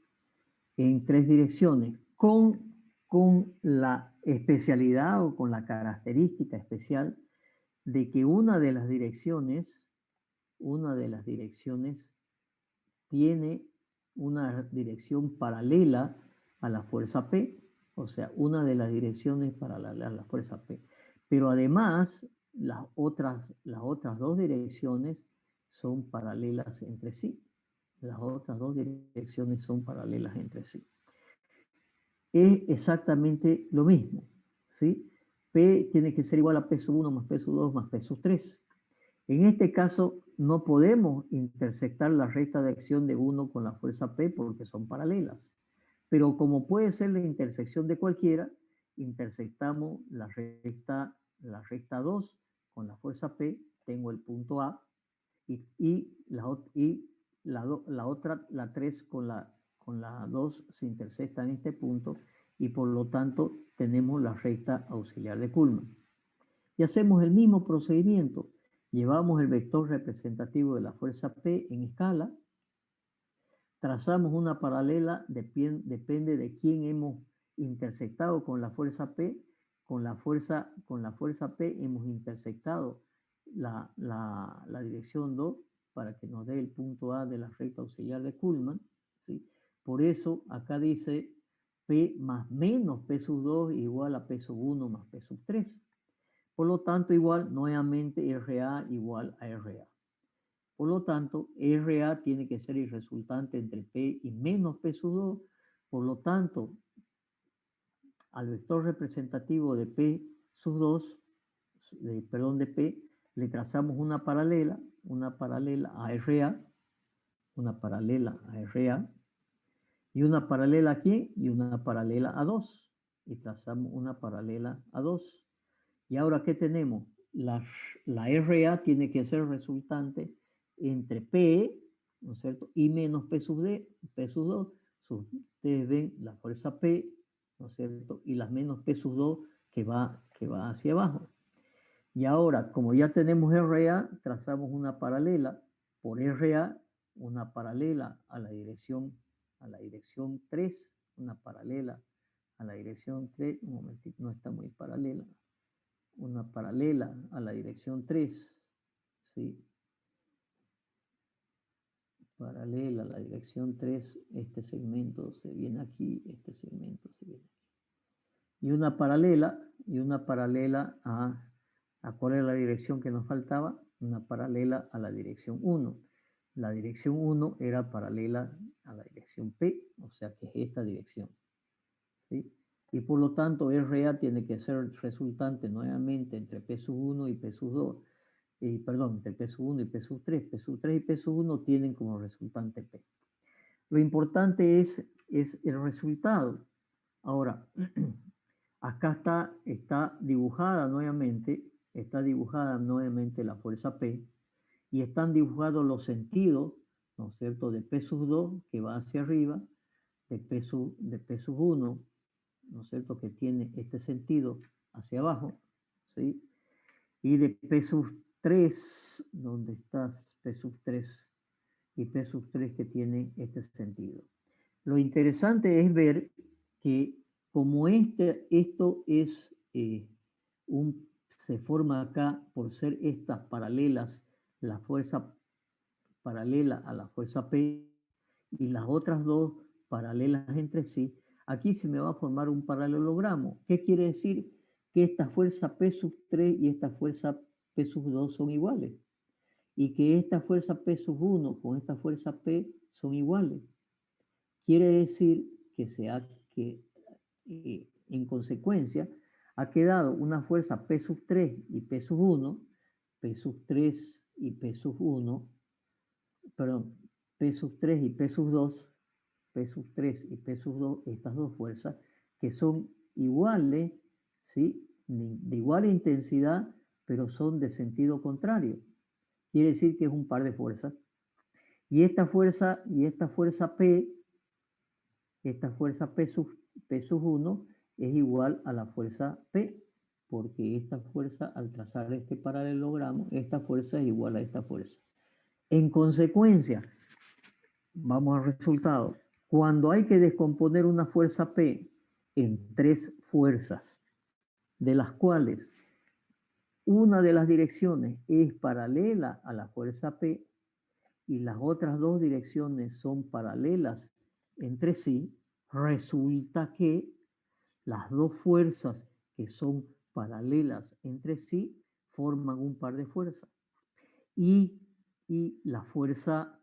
en 3 direcciones con la especialidad o con la característica especial de que una de las direcciones tiene una dirección paralela a la fuerza P, o sea, una de las direcciones paralela a la fuerza P. Pero además, las otras 2 direcciones son paralelas entre sí. Las otras 2 direcciones son paralelas entre sí. Es exactamente lo mismo, ¿sí? P tiene que ser igual a P sub 1 más P sub 2 más P sub 3. En este caso, no podemos intersectar la recta de acción de 1 con la fuerza P porque son paralelas. Pero como puede ser la intersección de cualquiera, intersectamos la recta 2 con la fuerza P, tengo el punto A, y la otra, la 3 con la 2 se intersecta en este punto y por lo tanto tenemos la recta auxiliar de Kuhlmann. Y hacemos el mismo procedimiento. Llevamos el vector representativo de la fuerza P en escala, trazamos una paralela, depende de quién hemos intersectado con la fuerza P. Con la fuerza P hemos intersectado la dirección 2 para que nos dé el punto A de la recta auxiliar de Kuhlmann, ¿sí? Por eso acá dice P más menos P sub 2 igual a P sub 1 más P sub 3. Por lo tanto, igual, nuevamente, RA igual a RA. Por lo tanto, RA tiene que ser el resultante entre P y menos P sub 2. Por lo tanto, al vector representativo de P sub 2, de P, le trazamos una paralela a RA, una paralela a RA, y una paralela aquí y una paralela a 2. Y trazamos una paralela a 2. Y ahora, ¿qué tenemos? La RA tiene que ser resultante entre P, ¿no es cierto? Y menos P sub 2. Ustedes ven la fuerza P, ¿no es cierto? Y las menos P sub 2 que va hacia abajo. Y ahora, como ya tenemos RA, trazamos una paralela por RA, una paralela a la dirección 3, una paralela a la dirección 3, un momentito, no está muy paralela, una paralela a la dirección 3, ¿sí? Paralela a la dirección 3, este segmento se viene aquí, este segmento se viene aquí. Y una paralela a ¿cuál es la dirección que nos faltaba? Una paralela a la dirección 1. La dirección 1 era paralela a la dirección P, o sea que es esta dirección, ¿sí? Y por lo tanto, RA tiene que ser resultante nuevamente entre P sub 1 y P sub 2. Perdón, entre P sub 1 y P sub 3. P sub 3 y P sub 1 tienen como resultante P. Lo importante es el resultado. Ahora, acá está dibujada nuevamente la fuerza P y están dibujados los sentidos, ¿no es cierto?, de P sub 2 que va hacia arriba, de P sub 1, ¿no es cierto?, que tiene este sentido hacia abajo, ¿sí? Y de P sub 3, ¿dónde estás? P sub 3 y P sub 3 que tiene este sentido. Lo interesante es ver que como esto es se forma acá por ser estas paralelas, la fuerza paralela a la fuerza P y las otras dos paralelas entre sí, aquí se me va a formar un paralelogramo. ¿Qué quiere decir? Que esta fuerza P sub 3 y esta fuerza P sub 2 son iguales. Y que esta fuerza P sub 1 con esta fuerza P son iguales. Quiere decir que en consecuencia ha quedado una fuerza P sub 3 y P sub 1, P sub 3 y P sub 1, perdón, P sub 3 y P sub 2, P sub 3 y P sub 2, estas dos fuerzas, que son iguales, ¿sí? De igual intensidad, pero son de sentido contrario. Quiere decir que es un par de fuerzas. Y esta fuerza P, esta fuerza P sub 1 es igual a la fuerza P, porque esta fuerza, al trazar este paralelogramo, esta fuerza es igual a esta fuerza. En consecuencia, vamos al resultado. Cuando hay que descomponer una fuerza P en tres fuerzas, de las cuales una de las direcciones es paralela a la fuerza P y las otras dos direcciones son paralelas entre sí, resulta que las dos fuerzas que son paralelas entre sí forman un par de fuerzas. Y la fuerza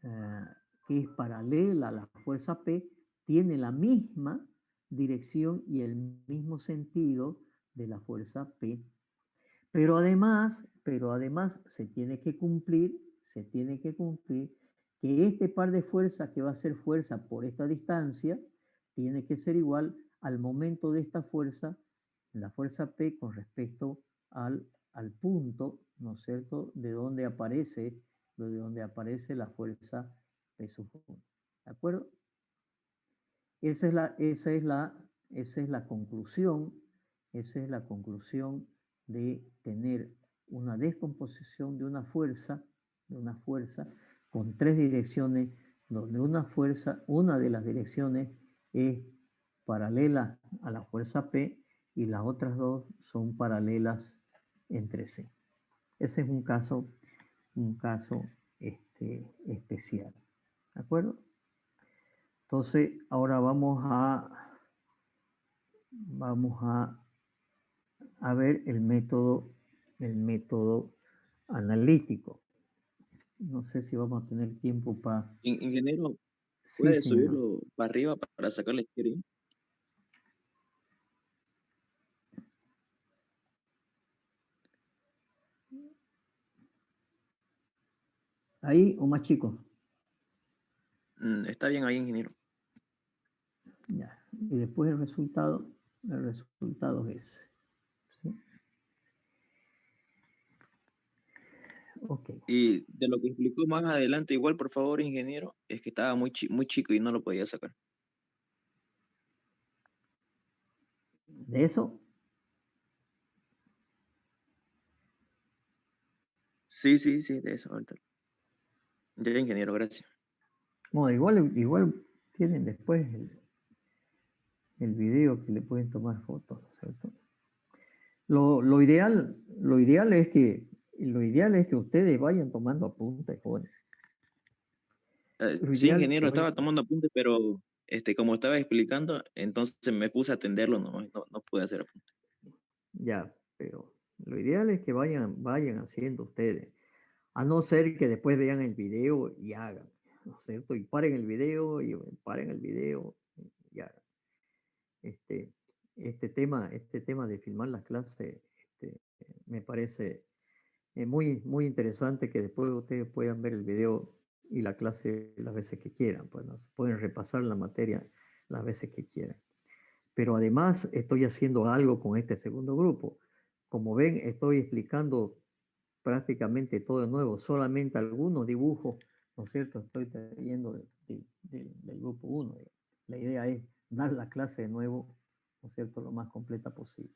eh, que es paralela a la fuerza P tiene la misma dirección y el mismo sentido de la fuerza P. Pero además se tiene que cumplir que este par de fuerzas que va a ser fuerza por esta distancia tiene que ser igual al momento de esta fuerza, la fuerza P con respecto al punto, ¿no es cierto?, de donde aparece la fuerza P sub 1. ¿De acuerdo? Esa es la conclusión, de tener una descomposición de una fuerza con tres direcciones, donde una de las direcciones es paralela a la fuerza P y las otras dos son paralelas entre sí. Ese es un caso especial. ¿De acuerdo? Entonces, ahora vamos a ver el método analítico. No sé si vamos a tener tiempo para... Ingeniero, Sí, ¿puede señor. subirlo para arriba para sacarle screen? ¿Ahí o más chico? Está bien ahí, ingeniero. Ya. Y después el resultado es ese. ¿Sí? Ok. Y de lo que explicó más adelante, igual, por favor, ingeniero, es que estaba muy chico y no lo podía sacar. De eso, Sí, de eso, ahorita. Ya, ingeniero, gracias. bueno, igual tienen después el video que le pueden tomar fotos, ¿no es cierto? Lo ideal es que ustedes vayan tomando apuntes, jóvenes. Lo Sí, ideal es que ingeniero, vayan. estaba tomando apuntes, pero como estaba explicando, entonces me puse a atenderlo, no pude hacer apuntes. Ya, pero lo ideal es que vayan haciendo ustedes, a no ser que después vean el video y hagan, ¿no es cierto? Y paren el video y hagan. Este, este tema de filmar las clases, me parece muy interesante que después ustedes puedan ver el video y la clase las veces que quieran, pues ¿no? Pueden repasar la materia las veces que quieran. Pero además estoy haciendo algo con este segundo grupo. Como ven, estoy explicando prácticamente todo de nuevo, solamente algunos dibujos, ¿no es cierto? Estoy trayendo del grupo 1. La idea es dar la clase de nuevo, ¿no es cierto?, lo más completa posible.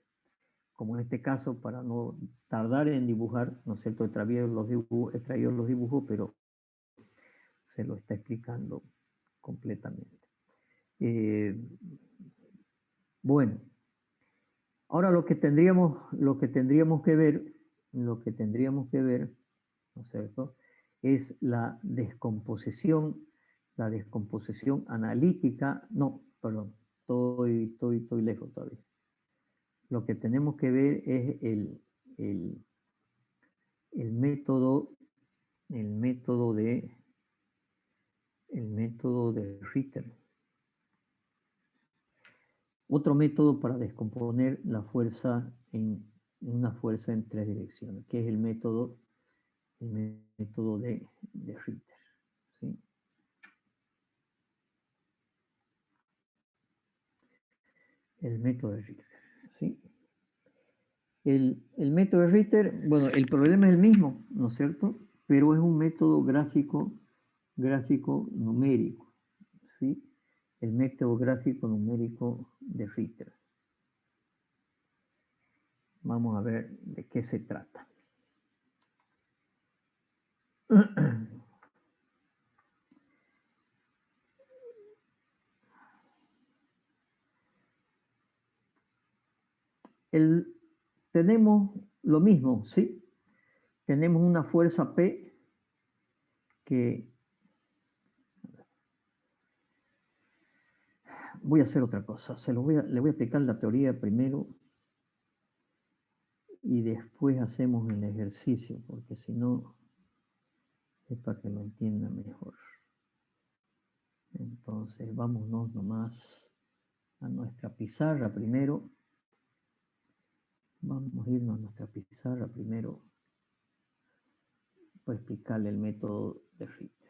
como en este caso, para no tardar en dibujar, ¿no es cierto? He traído los dibujos, pero se lo está explicando completamente. Bueno, ahora lo que tendríamos que ver, ¿no es cierto? Es la descomposición analítica, no, perdón, estoy lejos todavía. Lo que tenemos que ver es el método de Ritter. Otro método para descomponer la fuerza en una fuerza en tres direcciones, que es el método de Ritter. ¿Sí? El método de Ritter. ¿Sí? El método de Ritter, bueno, el problema es el mismo, ¿no es cierto? Pero es un método gráfico numérico. ¿Sí? El método gráfico numérico de Ritter. Vamos a ver de qué se trata. Tenemos lo mismo, ¿sí? Tenemos una fuerza P que... Voy a hacer otra cosa. Le voy a explicar la teoría primero y después hacemos el ejercicio, porque si no, es para que lo entiendan mejor. Entonces, vámonos nomás a nuestra pizarra primero. Vamos a irnos a nuestra pizarra primero para explicarle el método de Ritter.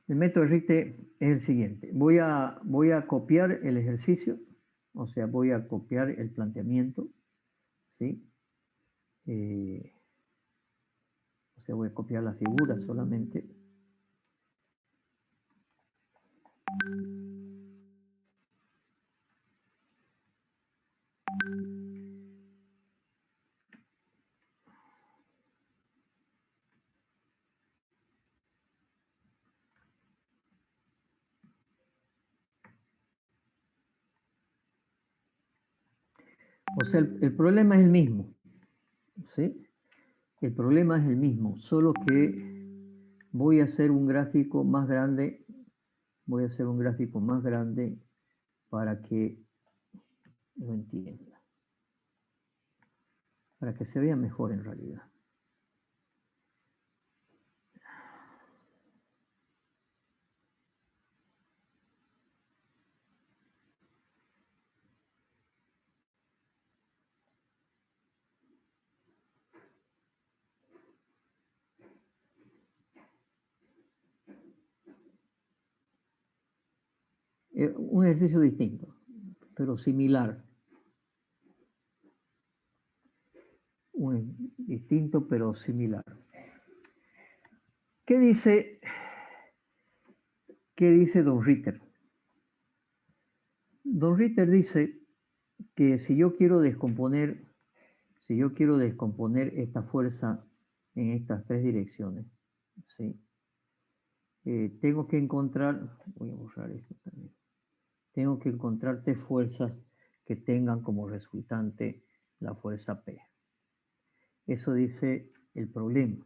El método de Ritter es el siguiente. Voy a copiar el ejercicio, o sea, voy a copiar el planteamiento, ¿sí? O sea, voy a copiar la figura solamente. O sea, el problema es el mismo, ¿sí? El problema es el mismo, solo que voy a hacer un gráfico más grande, para que lo entienda, para que se vea mejor en realidad. Un ejercicio distinto, pero similar. Distinto, pero similar. ¿Qué dice Don Ritter? Don Ritter dice que si yo quiero descomponer esta fuerza en estas tres direcciones, ¿sí? Tengo que encontrar, voy a borrar esto también, tengo que encontrar tres fuerzas que tengan como resultante la fuerza P. Eso dice el problema.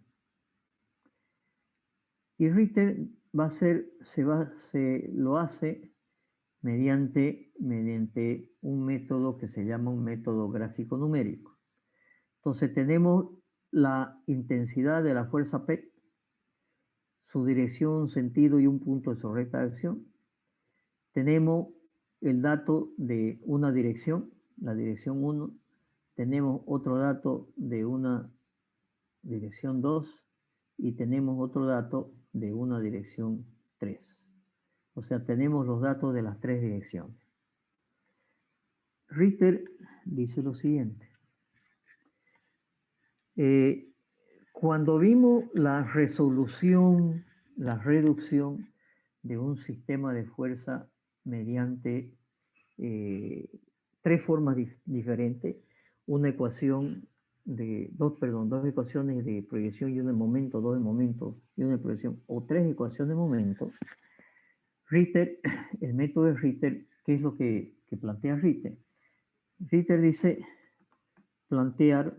Y Ritter lo hace mediante un método que se llama un método gráfico numérico. Entonces tenemos la intensidad de la fuerza P, su dirección, sentido y un punto de su recta de acción. Tenemos el dato de una dirección, la dirección 1. Tenemos otro dato de una dirección 2 y tenemos otro dato de una dirección 3. O sea, tenemos los datos de las tres direcciones. Ritter dice lo siguiente. Cuando vimos la reducción de un sistema de fuerza mediante tres formas diferentes, una ecuación dos ecuaciones de proyección y una de momento, dos de momento y una de proyección, o tres ecuaciones de momento. Ritter, el método de Ritter, ¿qué es lo que plantea Ritter? Ritter dice plantear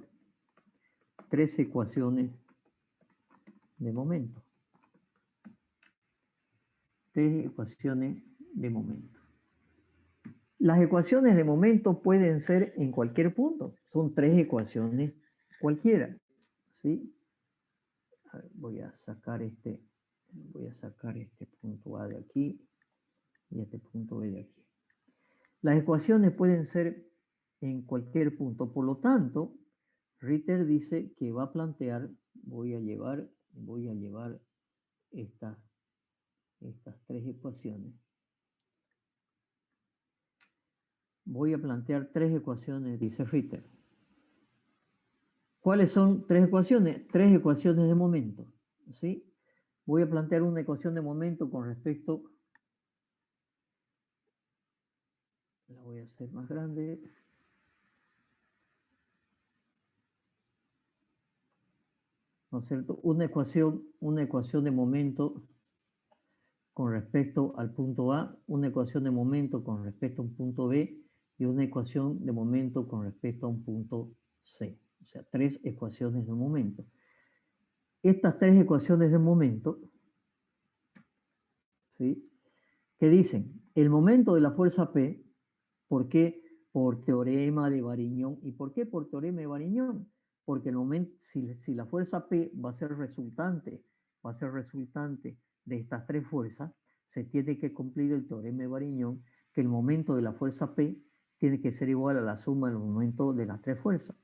tres ecuaciones de momento. Tres ecuaciones de momento. Las ecuaciones de momento pueden ser en cualquier punto. Son tres ecuaciones cualquiera. ¿Sí? A ver, voy a sacar este punto A de aquí y este punto B de aquí. Las ecuaciones pueden ser en cualquier punto. Por lo tanto, Ritter dice que va a plantear, voy a llevar estas tres ecuaciones. Voy a plantear tres ecuaciones, dice Ritter. ¿Cuáles son tres ecuaciones? Tres ecuaciones de momento. ¿Sí? Voy a plantear una ecuación de momento con respecto. La voy a hacer más grande. ¿No es cierto? Una ecuación de momento con respecto al punto A, una ecuación de momento con respecto a un punto B y una ecuación de momento con respecto a un punto C. O sea, tres ecuaciones de momento. Estas tres ecuaciones de momento, ¿sí? ¿Qué dicen? El momento de la fuerza P, ¿por qué? Por teorema de Variñón. ¿Y por qué por teorema de Variñón? Porque el momento, si la fuerza P va a ser resultante de estas tres fuerzas, se tiene que cumplir el teorema de Variñón, que el momento de la fuerza P tiene que ser igual a la suma de los momentos de las tres fuerzas.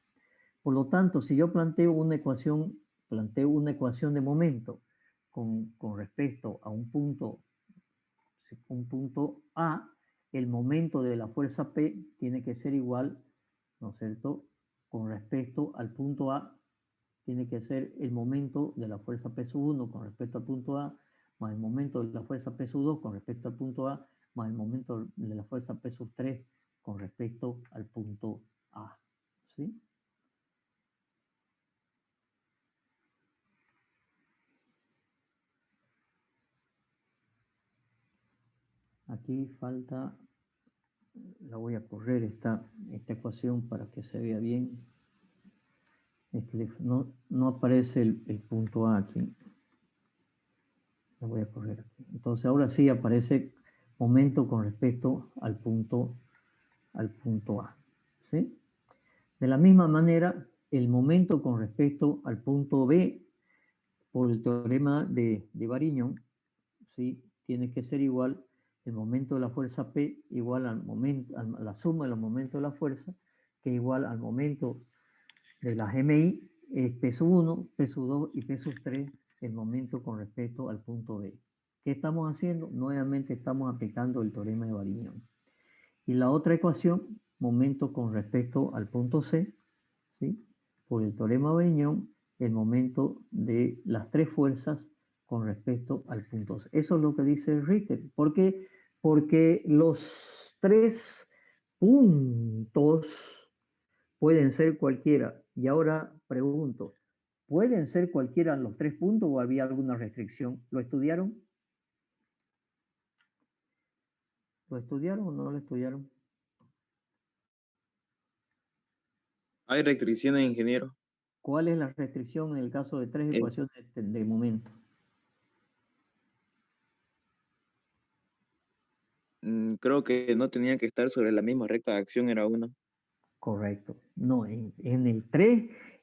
Por lo tanto, si yo planteo una ecuación de momento con respecto a un punto A, el momento de la fuerza P tiene que ser igual, ¿no es cierto?, con respecto al punto A, tiene que ser el momento de la fuerza P sub 1 con respecto al punto A, más el momento de la fuerza P sub 2 con respecto al punto A, más el momento de la fuerza P sub 3 con respecto al punto A. ¿Sí? Aquí falta, la voy a correr esta ecuación para que se vea bien. Es que no aparece el punto A aquí. La voy a correr aquí. Entonces ahora sí aparece momento con respecto al punto A. ¿Sí? De la misma manera, el momento con respecto al punto B, por el teorema de Variñón, ¿sí?, tiene que ser igual el momento de la fuerza P igual a la suma de los momentos de la fuerza, que igual al momento de las MI, es P sub 1, P sub 2 y P sub 3, el momento con respecto al punto B. ¿Qué estamos haciendo? Nuevamente estamos aplicando el teorema de Variñón. Y la otra ecuación, momento con respecto al punto C, ¿sí?, por el teorema de Variñón, el momento de las tres fuerzas con respecto al punto C. Eso es lo que dice Ritter. ¿Por qué? Porque los tres puntos pueden ser cualquiera. Y ahora pregunto, ¿pueden ser cualquiera los tres puntos o había alguna restricción? ¿Lo estudiaron? ¿Lo estudiaron o no lo estudiaron? Hay restricciones, ingeniero. ¿Cuál es la restricción en el caso de tres ecuaciones de momento? Creo que no tenían que estar sobre la misma recta de acción, era uno. Correcto. No, en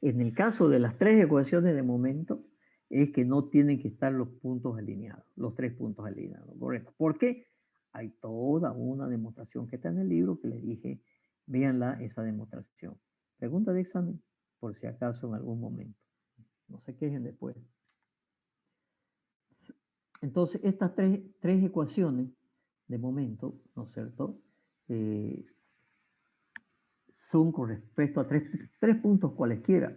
el caso de las tres ecuaciones de momento, es que no tienen que estar los puntos alineados, los tres puntos alineados, correcto. ¿Por qué? Hay toda una demostración que está en el libro que les dije, véanla esa demostración. Pregunta de examen, por si acaso en algún momento. No se quejen después. Entonces, estas tres ecuaciones de momento, ¿no es cierto?, son con respecto a tres puntos cualesquiera.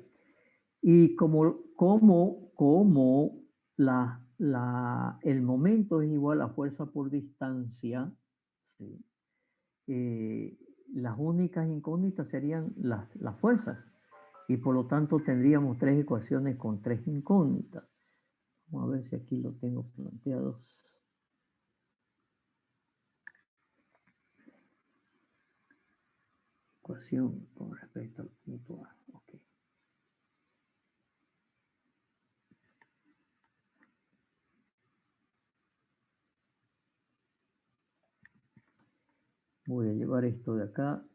Y como el momento es igual a fuerza por distancia, ¿sí?, las únicas incógnitas serían las fuerzas. Y por lo tanto tendríamos tres ecuaciones con tres incógnitas. Vamos a ver si aquí lo tengo planteados. Ecuación con respecto al punto A. Ok. Voy a llevar esto de acá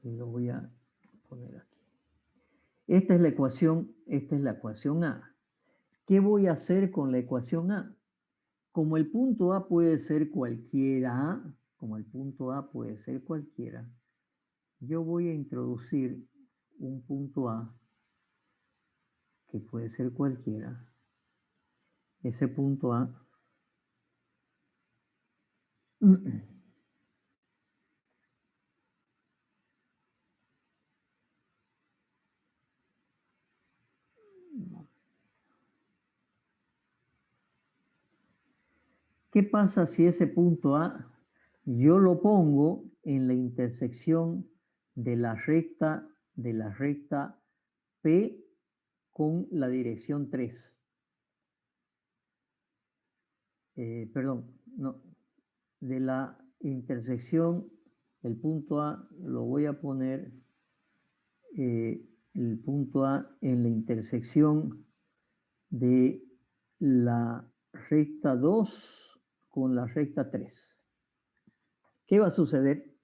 y lo voy a poner aquí. Esta es la ecuación A. ¿Qué voy a hacer con la ecuación A? Como el punto A puede ser cualquiera, yo voy a introducir un punto A que puede ser cualquiera. Ese punto A ¿qué pasa si ese punto A yo lo pongo en la intersección de la recta P con la dirección 3? Perdón, no, de la intersección del punto A lo voy a poner el punto A en la intersección de la recta 2 con la recta 3. ¿Qué va a suceder?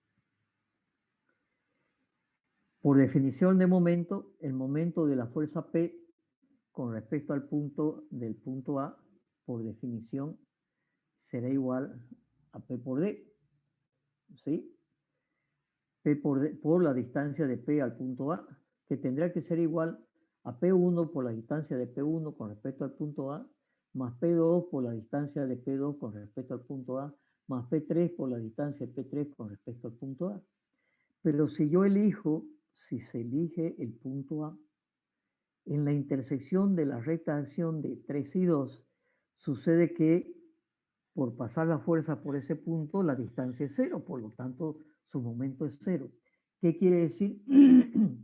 Por definición de momento, el momento de la fuerza P con respecto al punto del punto A, por definición, será igual a P por D. ¿Sí? P por D, por la distancia de P al punto A, que tendrá que ser igual a P1 por la distancia de P1 con respecto al punto A, más P2 por la distancia de P2 con respecto al punto A, más P3 por la distancia de P3 con respecto al punto A. Pero si se elige el punto A, en la intersección de la recta de acción de 3 y 2, sucede que por pasar la fuerza por ese punto, la distancia es 0, por lo tanto, su momento es 0. ¿Qué quiere decir?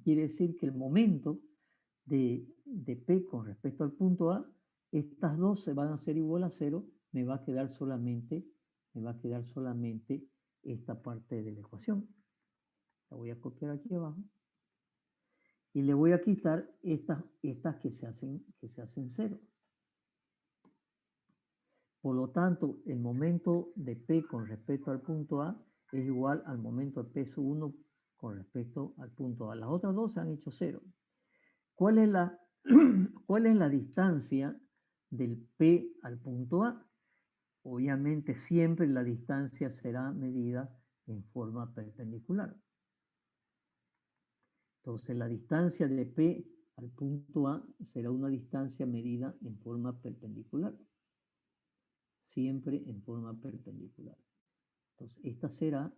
Quiere decir que el momento de P con respecto al punto A, estas dos se van a hacer igual a 0, me va a quedar solamente esta parte de la ecuación. La voy a copiar aquí abajo. Y le voy a quitar estas que se hacen 0. Por lo tanto, el momento de P con respecto al punto A es igual al momento de P sub 1 con respecto al punto A. Las otras dos se han hecho 0. ¿Cuál es la distancia del P al punto A? Obviamente siempre la distancia será medida en forma perpendicular. Entonces la distancia de P al punto A será una distancia medida en forma perpendicular. Siempre en forma perpendicular. Entonces esta ¿será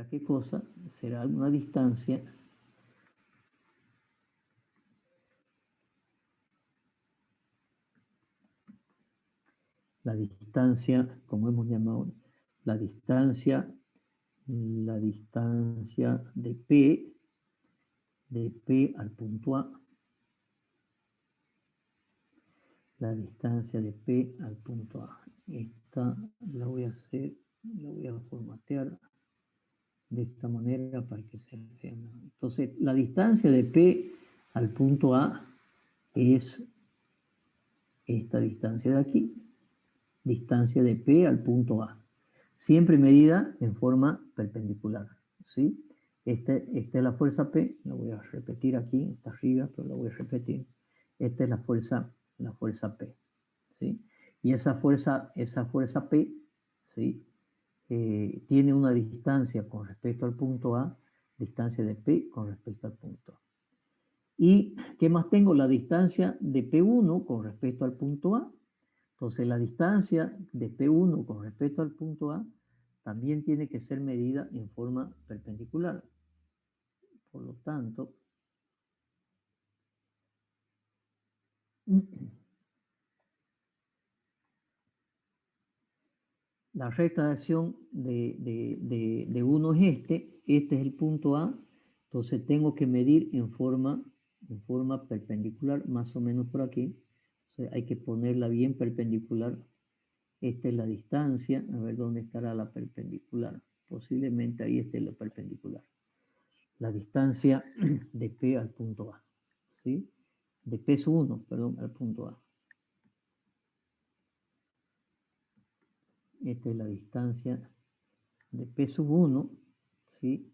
qué cosa? Será una distancia como hemos llamado, la distancia de P al punto A. La distancia de P al punto A. Esta la voy a formatear de esta manera para que se vea. Entonces, la distancia de P al punto A es esta distancia de aquí. Distancia de P al punto A. Siempre medida en forma perpendicular. ¿Sí? Esta es la fuerza P. La voy a repetir aquí. Está arriba, pero la voy a repetir. Esta es la fuerza P. ¿Sí? Y esa fuerza P, ¿sí? Tiene una distancia con respecto al punto A, distancia de P con respecto al punto A. ¿Y qué más tengo? La distancia de P1 con respecto al punto A. Entonces la distancia de P1 con respecto al punto A también tiene que ser medida en forma perpendicular. Por lo tanto, la recta de acción de 1 es este es el punto A, entonces tengo que medir en forma perpendicular, más o menos por aquí. Entonces hay que ponerla bien perpendicular. Esta es la distancia, a ver dónde estará la perpendicular. Posiblemente ahí esté la perpendicular. La distancia de P al punto A, ¿sí? De P1, perdón, al punto A. Esta es la distancia de P1, ¿sí?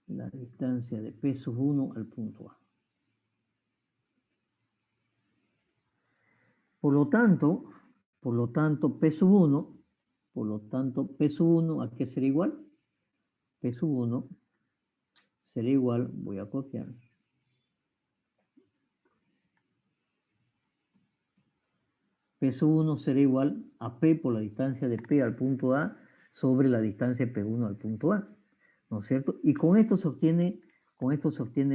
La distancia de P1 al punto A. Por lo tanto, P1, ¿a qué será igual? P1 será igual, voy a copiar. P1 será igual a P por la distancia de P al punto A sobre la distancia de P1 al punto A, ¿no es cierto? Y con esto se obtiene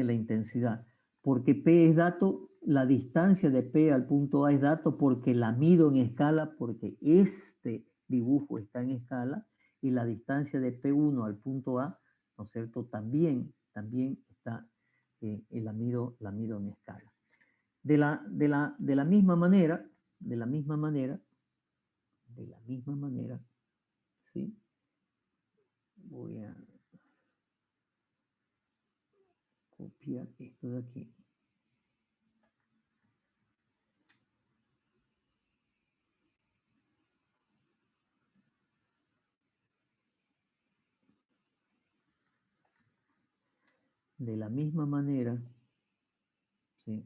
la intensidad, porque P es dato, la distancia de P al punto A es dato porque la mido en escala, porque este dibujo está en escala, y la distancia de P1 al punto A, ¿no es cierto? También está, la mido en escala. De la misma manera, ¿sí? Voy a copiar esto de aquí. De la misma manera, ¿sí?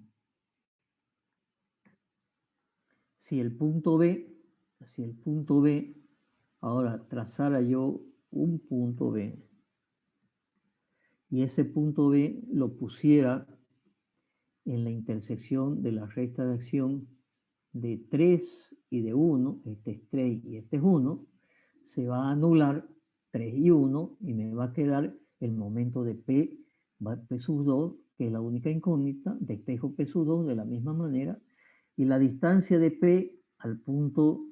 Si el punto B, ahora trazara yo un punto B, y ese punto B lo pusiera en la intersección de la recta de acción de 3 y de 1, este es 3 y este es 1, se va a anular 3 y 1 y me va a quedar el momento de P sub 2, que es la única incógnita, despejo P sub 2 de la misma manera, y la distancia de P al punto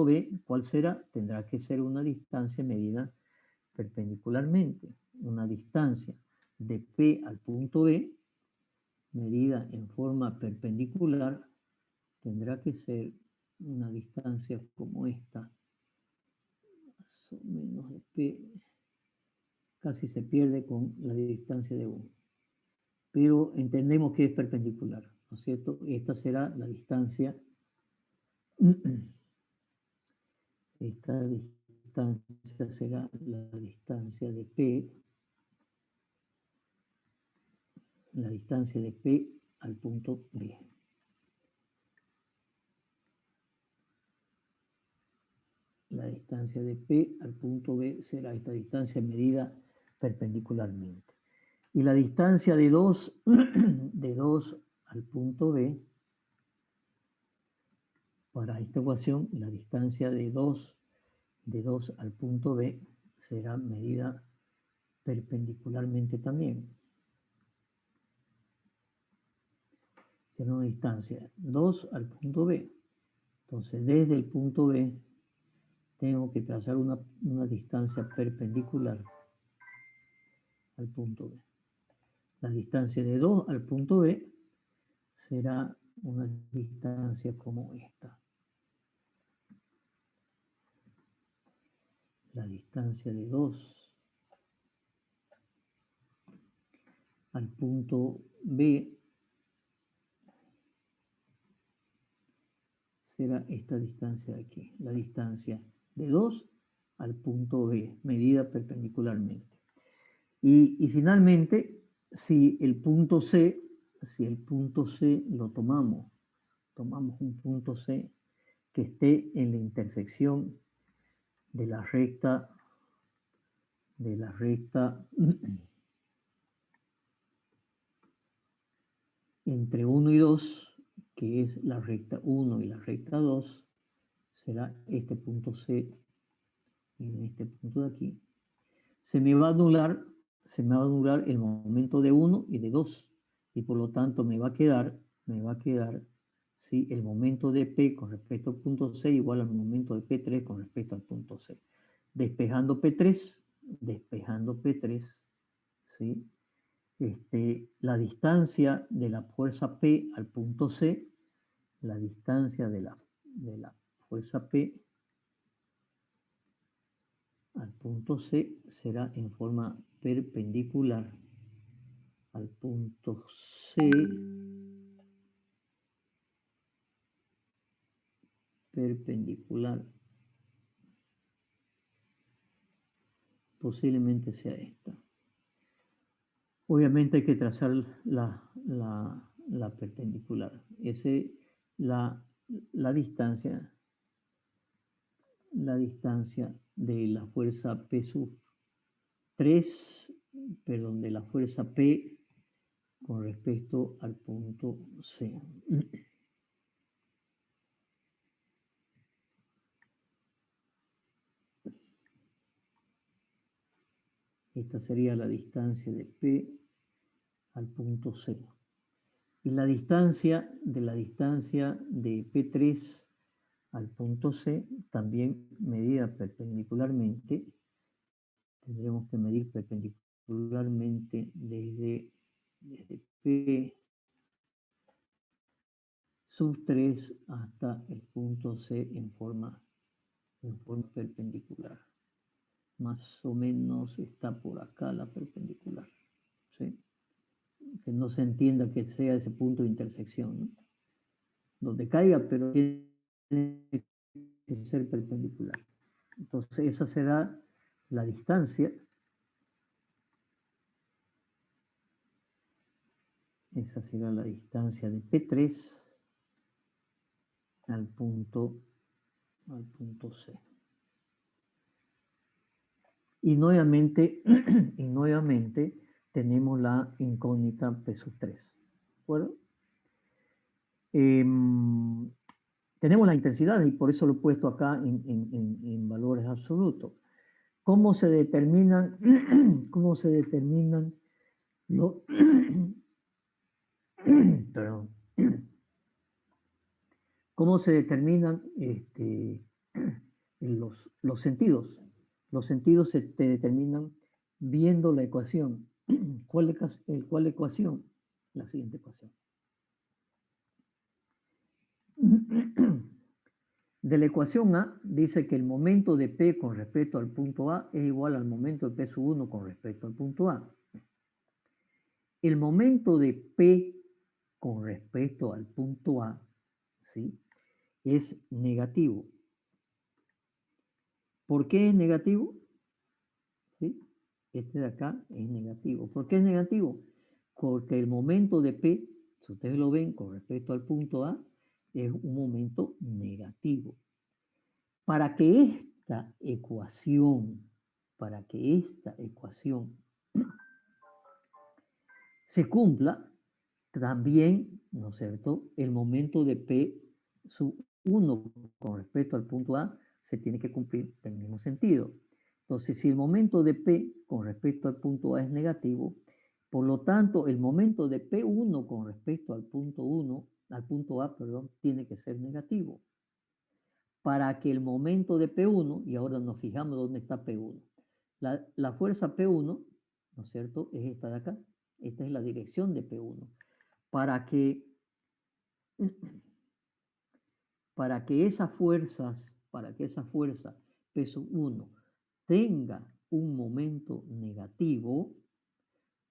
B, ¿cuál será? Tendrá que ser una distancia medida perpendicularmente. Una distancia de P al punto B medida en forma perpendicular tendrá que ser una distancia como esta, más o menos de P, casi se pierde con la distancia de 1. Pero entendemos que es perpendicular, ¿no es cierto? Esta será la distancia, esta distancia será la distancia de P, la distancia de P al punto B. La distancia de P al punto B será esta distancia medida perpendicularmente. Y la distancia de 2, de 2 al punto B, para esta ecuación, la distancia de 2 al punto B será medida perpendicularmente también. Será una distancia 2 al punto B. Entonces, desde el punto B, tengo que trazar una distancia perpendicular al punto B. La distancia de 2 al punto B será una distancia como esta. La distancia de 2 al punto B será esta distancia de aquí. La distancia de 2 al punto B, medida perpendicularmente. Y finalmente, si el punto C lo tomamos un punto C que esté en la intersección de la recta entre 1 y 2, que es la recta 1 y la recta 2, será este punto C en este punto de aquí. Se me va a anular el momento de 1 y de 2, y por lo tanto me va a quedar ¿sí? El momento de P con respecto al punto C igual al momento de P3 con respecto al punto C. Despejando P3, ¿sí? La distancia de la fuerza P al punto C, la distancia de la fuerza P al punto C será en forma perpendicular al punto C, perpendicular, posiblemente sea esta. Obviamente hay que trazar la perpendicular. Esa es la distancia de la fuerza P sub 3, perdón, de la fuerza P con respecto al punto C. Esta sería la distancia de P al punto C. Y la distancia de P3 al punto C, también medida perpendicularmente, tendremos que medir perpendicularmente desde P sub 3 hasta el punto C en forma perpendicular. Más o menos está por acá la perpendicular, ¿sí? Que no se entienda que sea ese punto de intersección, ¿no? Donde caiga, pero tiene que ser perpendicular. Entonces esa será la distancia. Esa será la distancia de P3 al punto C. Y nuevamente, tenemos la incógnita P sub 3. ¿De acuerdo? Tenemos la intensidad y por eso lo he puesto acá en valores absolutos. ¿Cómo se determinan, los, perdón, cómo se determinan los sentidos? Los sentidos se te determinan viendo la ecuación. ¿Cuál ecuación? La siguiente ecuación. De la ecuación A dice que el momento de P con respecto al punto A es igual al momento de P sub 1 con respecto al punto A. El momento de P con respecto al punto A, ¿sí?, es negativo. ¿Por qué es negativo? ¿Sí? Este de acá es negativo. ¿Por qué es negativo? Porque el momento de P, si ustedes lo ven con respecto al punto A, es un momento negativo. Para que esta ecuación se cumpla, también, ¿no es cierto?, el momento de P sub 1 con respecto al punto A se tiene que cumplir en el mismo sentido. Entonces, si el momento de P con respecto al punto A es negativo, por lo tanto, el momento de P1 con respecto al punto A, tiene que ser negativo. Para que el momento de P1, y ahora nos fijamos dónde está P1, la fuerza P1, ¿no es cierto?, es esta de acá. Esta es la dirección de P1. Para que esa fuerza P sub 1 tenga un momento negativo,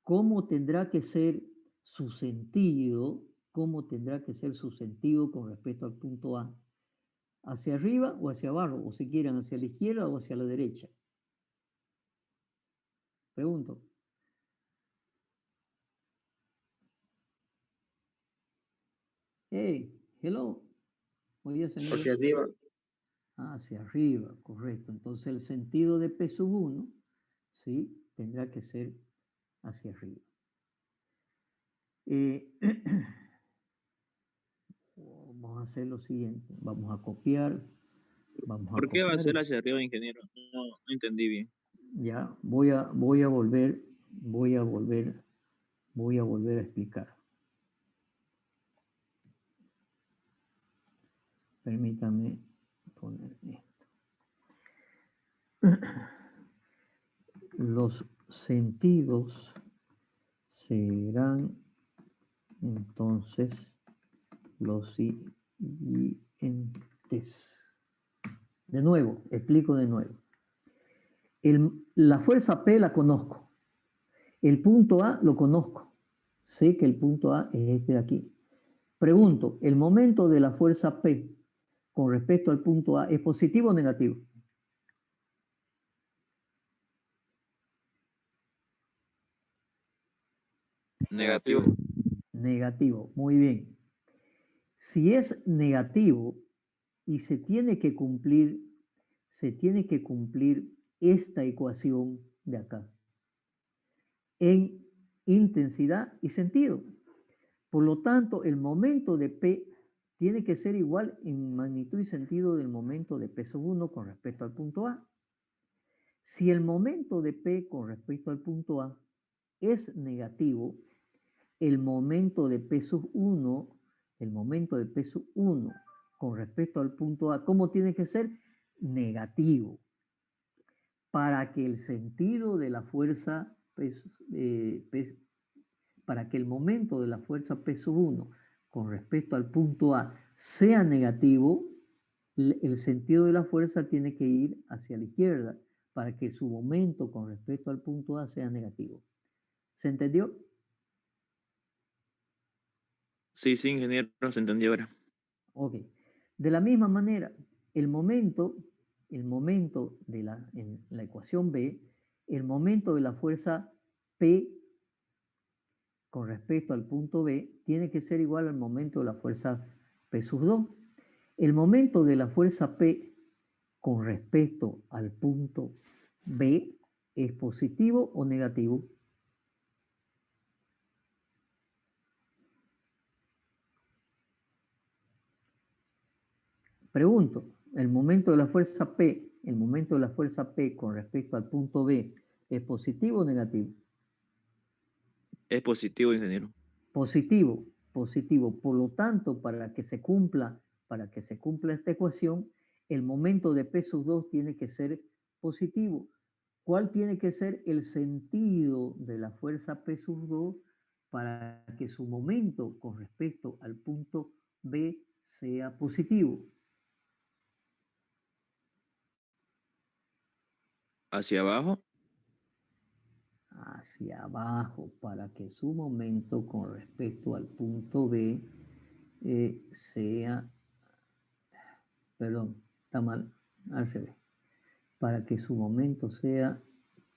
¿cómo tendrá que ser su sentido? ¿Cómo tendrá que ser su sentido con respecto al punto A? ¿Hacia arriba o hacia abajo? O si quieren, hacia la izquierda o hacia la derecha. Pregunto. Hey, hello. Hacia arriba. Hacia arriba, correcto. Entonces el sentido de P sub 1, ¿sí?, tendrá que ser hacia arriba. Vamos a hacer lo siguiente. Vamos a copiar. ¿Por qué va a ser hacia arriba, ingeniero? No entendí bien. Ya, voy a volver a explicar. Permítame poner esto. Los sentidos serán entonces los siguientes. De nuevo, explico de nuevo. La fuerza P la conozco. El punto A lo conozco. Sé que el punto A es este de aquí. Pregunto, ¿el momento de la fuerza P con respecto al punto A es positivo o negativo? Negativo. Negativo, muy bien. Si es negativo y se tiene que cumplir esta ecuación de acá en intensidad y sentido. Por lo tanto, el momento de P tiene que ser igual en magnitud y sentido del momento de P sub 1 con respecto al punto A. Si el momento de P con respecto al punto A es negativo, el momento de P sub 1, con respecto al punto A, ¿cómo tiene que ser? Negativo. Para que el sentido de la fuerza para que el momento de la fuerza P sub 1 con respecto al punto A sea negativo, el sentido de la fuerza tiene que ir hacia la izquierda para que su momento con respecto al punto A sea negativo. ¿Se entendió? Sí, sí, ingeniero, se entendió ahora. Ok. De la misma manera, en la ecuación B, el momento de la fuerza P con respecto al punto B tiene que ser igual al momento de la fuerza P sub 2. El momento de la fuerza P con respecto al punto B es positivo o negativo. Pregunto, el momento de la fuerza P con respecto al punto B es positivo o negativo. Es positivo, ingeniero. Positivo, positivo. Por lo tanto, para que se cumpla esta ecuación, el momento de P sub 2 tiene que ser positivo. ¿Cuál tiene que ser el sentido de la fuerza P sub 2 para que su momento con respecto al punto B sea positivo? ¿Hacia abajo? Hacia abajo, para que su momento con respecto al punto B sea, perdón, está mal, al revés. Para que su momento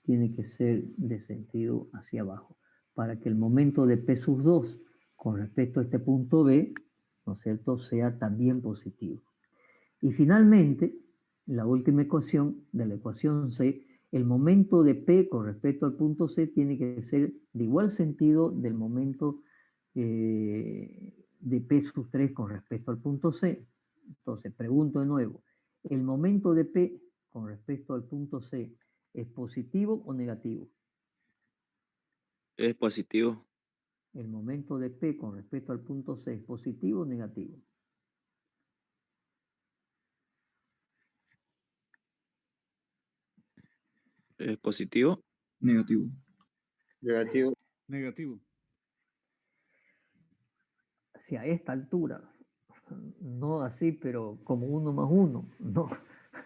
tiene que ser de sentido hacia abajo. Para que el momento de P sub 2 con respecto a este punto B, ¿no es cierto?, sea también positivo. Y finalmente, la última ecuación de la ecuación C, el momento de P con respecto al punto C tiene que ser de igual sentido del momento de P sub 3 con respecto al punto C. Entonces, pregunto de nuevo, ¿el momento de P con respecto al punto C es positivo o negativo? Es positivo. El momento de P con respecto al punto C es positivo o negativo. Es positivo. Negativo. Negativo. Negativo. Si a esta altura, no así, pero como 1 más 1,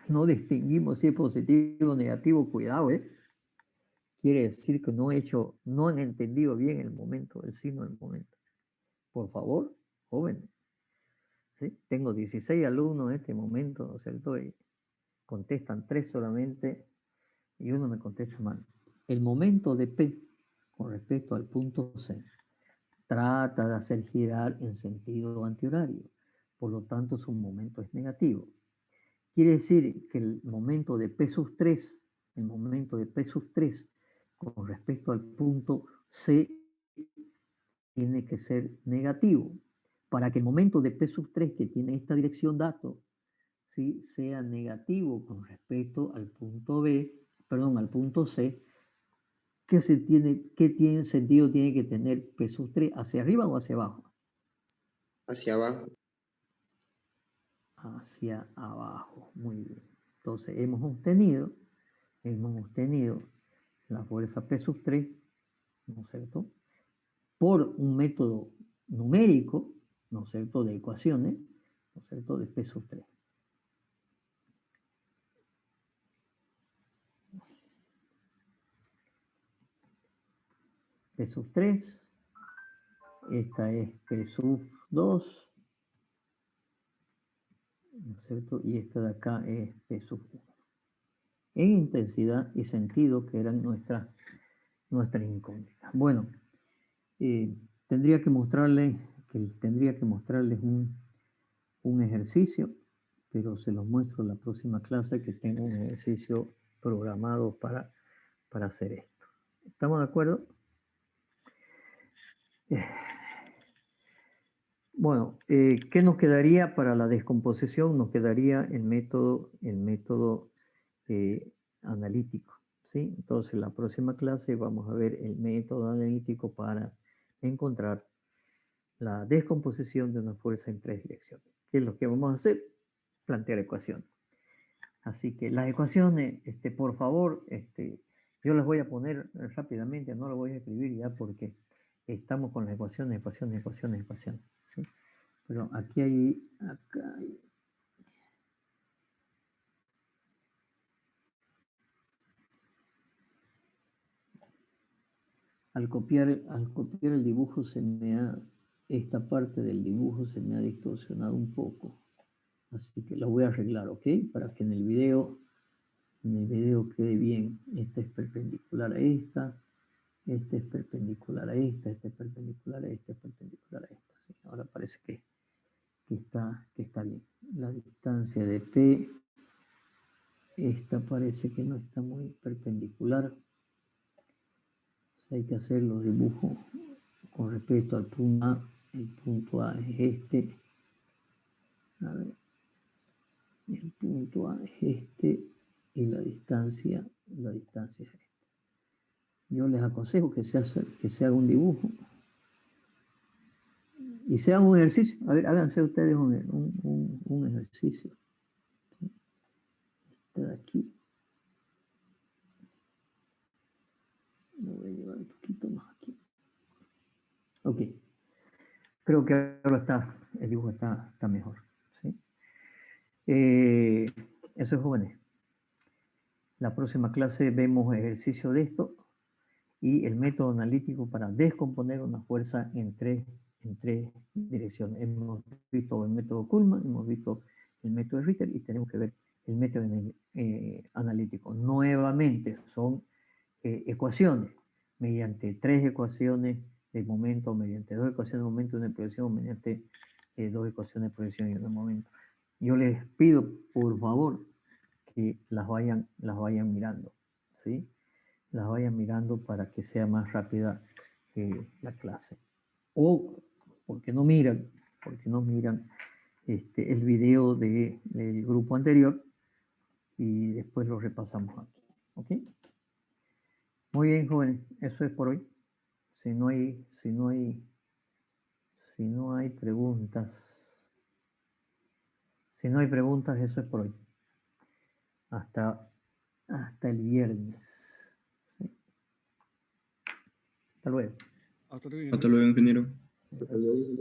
no distinguimos si es positivo o negativo, cuidado, ¿eh? Quiere decir que no han entendido bien el momento, el signo del momento. Por favor, jóvenes. ¿Sí? Tengo 16 alumnos en este momento, ¿no es cierto? Y contestan 3 solamente y uno me contesta mal. El momento de P con respecto al punto C trata de hacer girar en sentido antihorario. Por lo tanto, su momento es negativo. Quiere decir que el momento de P sub 3 con respecto al punto C tiene que ser negativo. Para que el momento de P sub 3 que tiene esta dirección dato, ¿sí?, sea negativo con respecto al punto al punto C, ¿qué sentido tiene que tener P sub 3? ¿Hacia arriba o hacia abajo? Hacia abajo. hacia abajo. Muy bien. Entonces hemos obtenido la fuerza P sub 3, ¿no es cierto?, por un método numérico, ¿no es cierto?, de ecuaciones, ¿no es cierto?, de P sub 3. P sub 3, esta es P sub 2, ¿no es cierto?, y esta de acá es P sub 1. En intensidad y sentido, que eran nuestras incógnitas. Bueno, tendría que mostrarles un ejercicio, pero se los muestro en la próxima clase, que tengo un ejercicio programado para hacer esto. ¿Estamos de acuerdo? Bueno, ¿qué nos quedaría para la descomposición? Nos quedaría el método analítico, ¿sí? Entonces, en la próxima clase vamos a ver el método analítico para encontrar la descomposición de una fuerza en 3 direcciones. ¿Qué es lo que vamos a hacer? Plantear ecuaciones. Así que las ecuaciones, por favor, yo las voy a poner rápidamente, no las voy a escribir ya porque estamos con las ecuaciones, ¿sí? Pero aquí hay, acá hay. Al copiar el dibujo esta parte del dibujo se me ha distorsionado un poco. Así que lo voy a arreglar, ¿ok? Para que en el video quede bien. Esta es perpendicular a esta. Esta es perpendicular a esta. Esta es perpendicular a esta. Es perpendicular a esta. Sí, ahora parece que está bien. La distancia de P. Esta parece que no está muy perpendicular. Hay que hacer los dibujos con respecto al punto A. El punto A es este. A ver. El punto A es este. Y la distancia es esta. Yo les aconsejo que se haga un dibujo. Y se haga un ejercicio. A ver, háganse ustedes un ejercicio. Este de aquí. Lo voy a llevar un poquito más aquí. Ok. Creo que ahora el dibujo está mejor. ¿Sí? Eso es, jóvenes. La próxima clase vemos ejercicio de esto y el método analítico para descomponer una fuerza en tres direcciones. Hemos visto el método Kuhlmann, hemos visto el método de Ritter y tenemos que ver el método analítico. Nuevamente son ecuaciones, mediante 3 ecuaciones de momento, mediante 2 ecuaciones de momento y una proyección, mediante 2 ecuaciones de proyección y un momento. Yo les pido, por favor, que las vayan mirando, ¿sí? Las vayan mirando para que sea más rápida la clase. O porque no miran el video del grupo anterior y después lo repasamos aquí. ¿Ok? Muy bien, jóvenes, eso es por hoy. Si no hay preguntas, eso es por hoy. Hasta el viernes. ¿Sí? Hasta luego. Hasta luego, ingeniero. Hasta luego.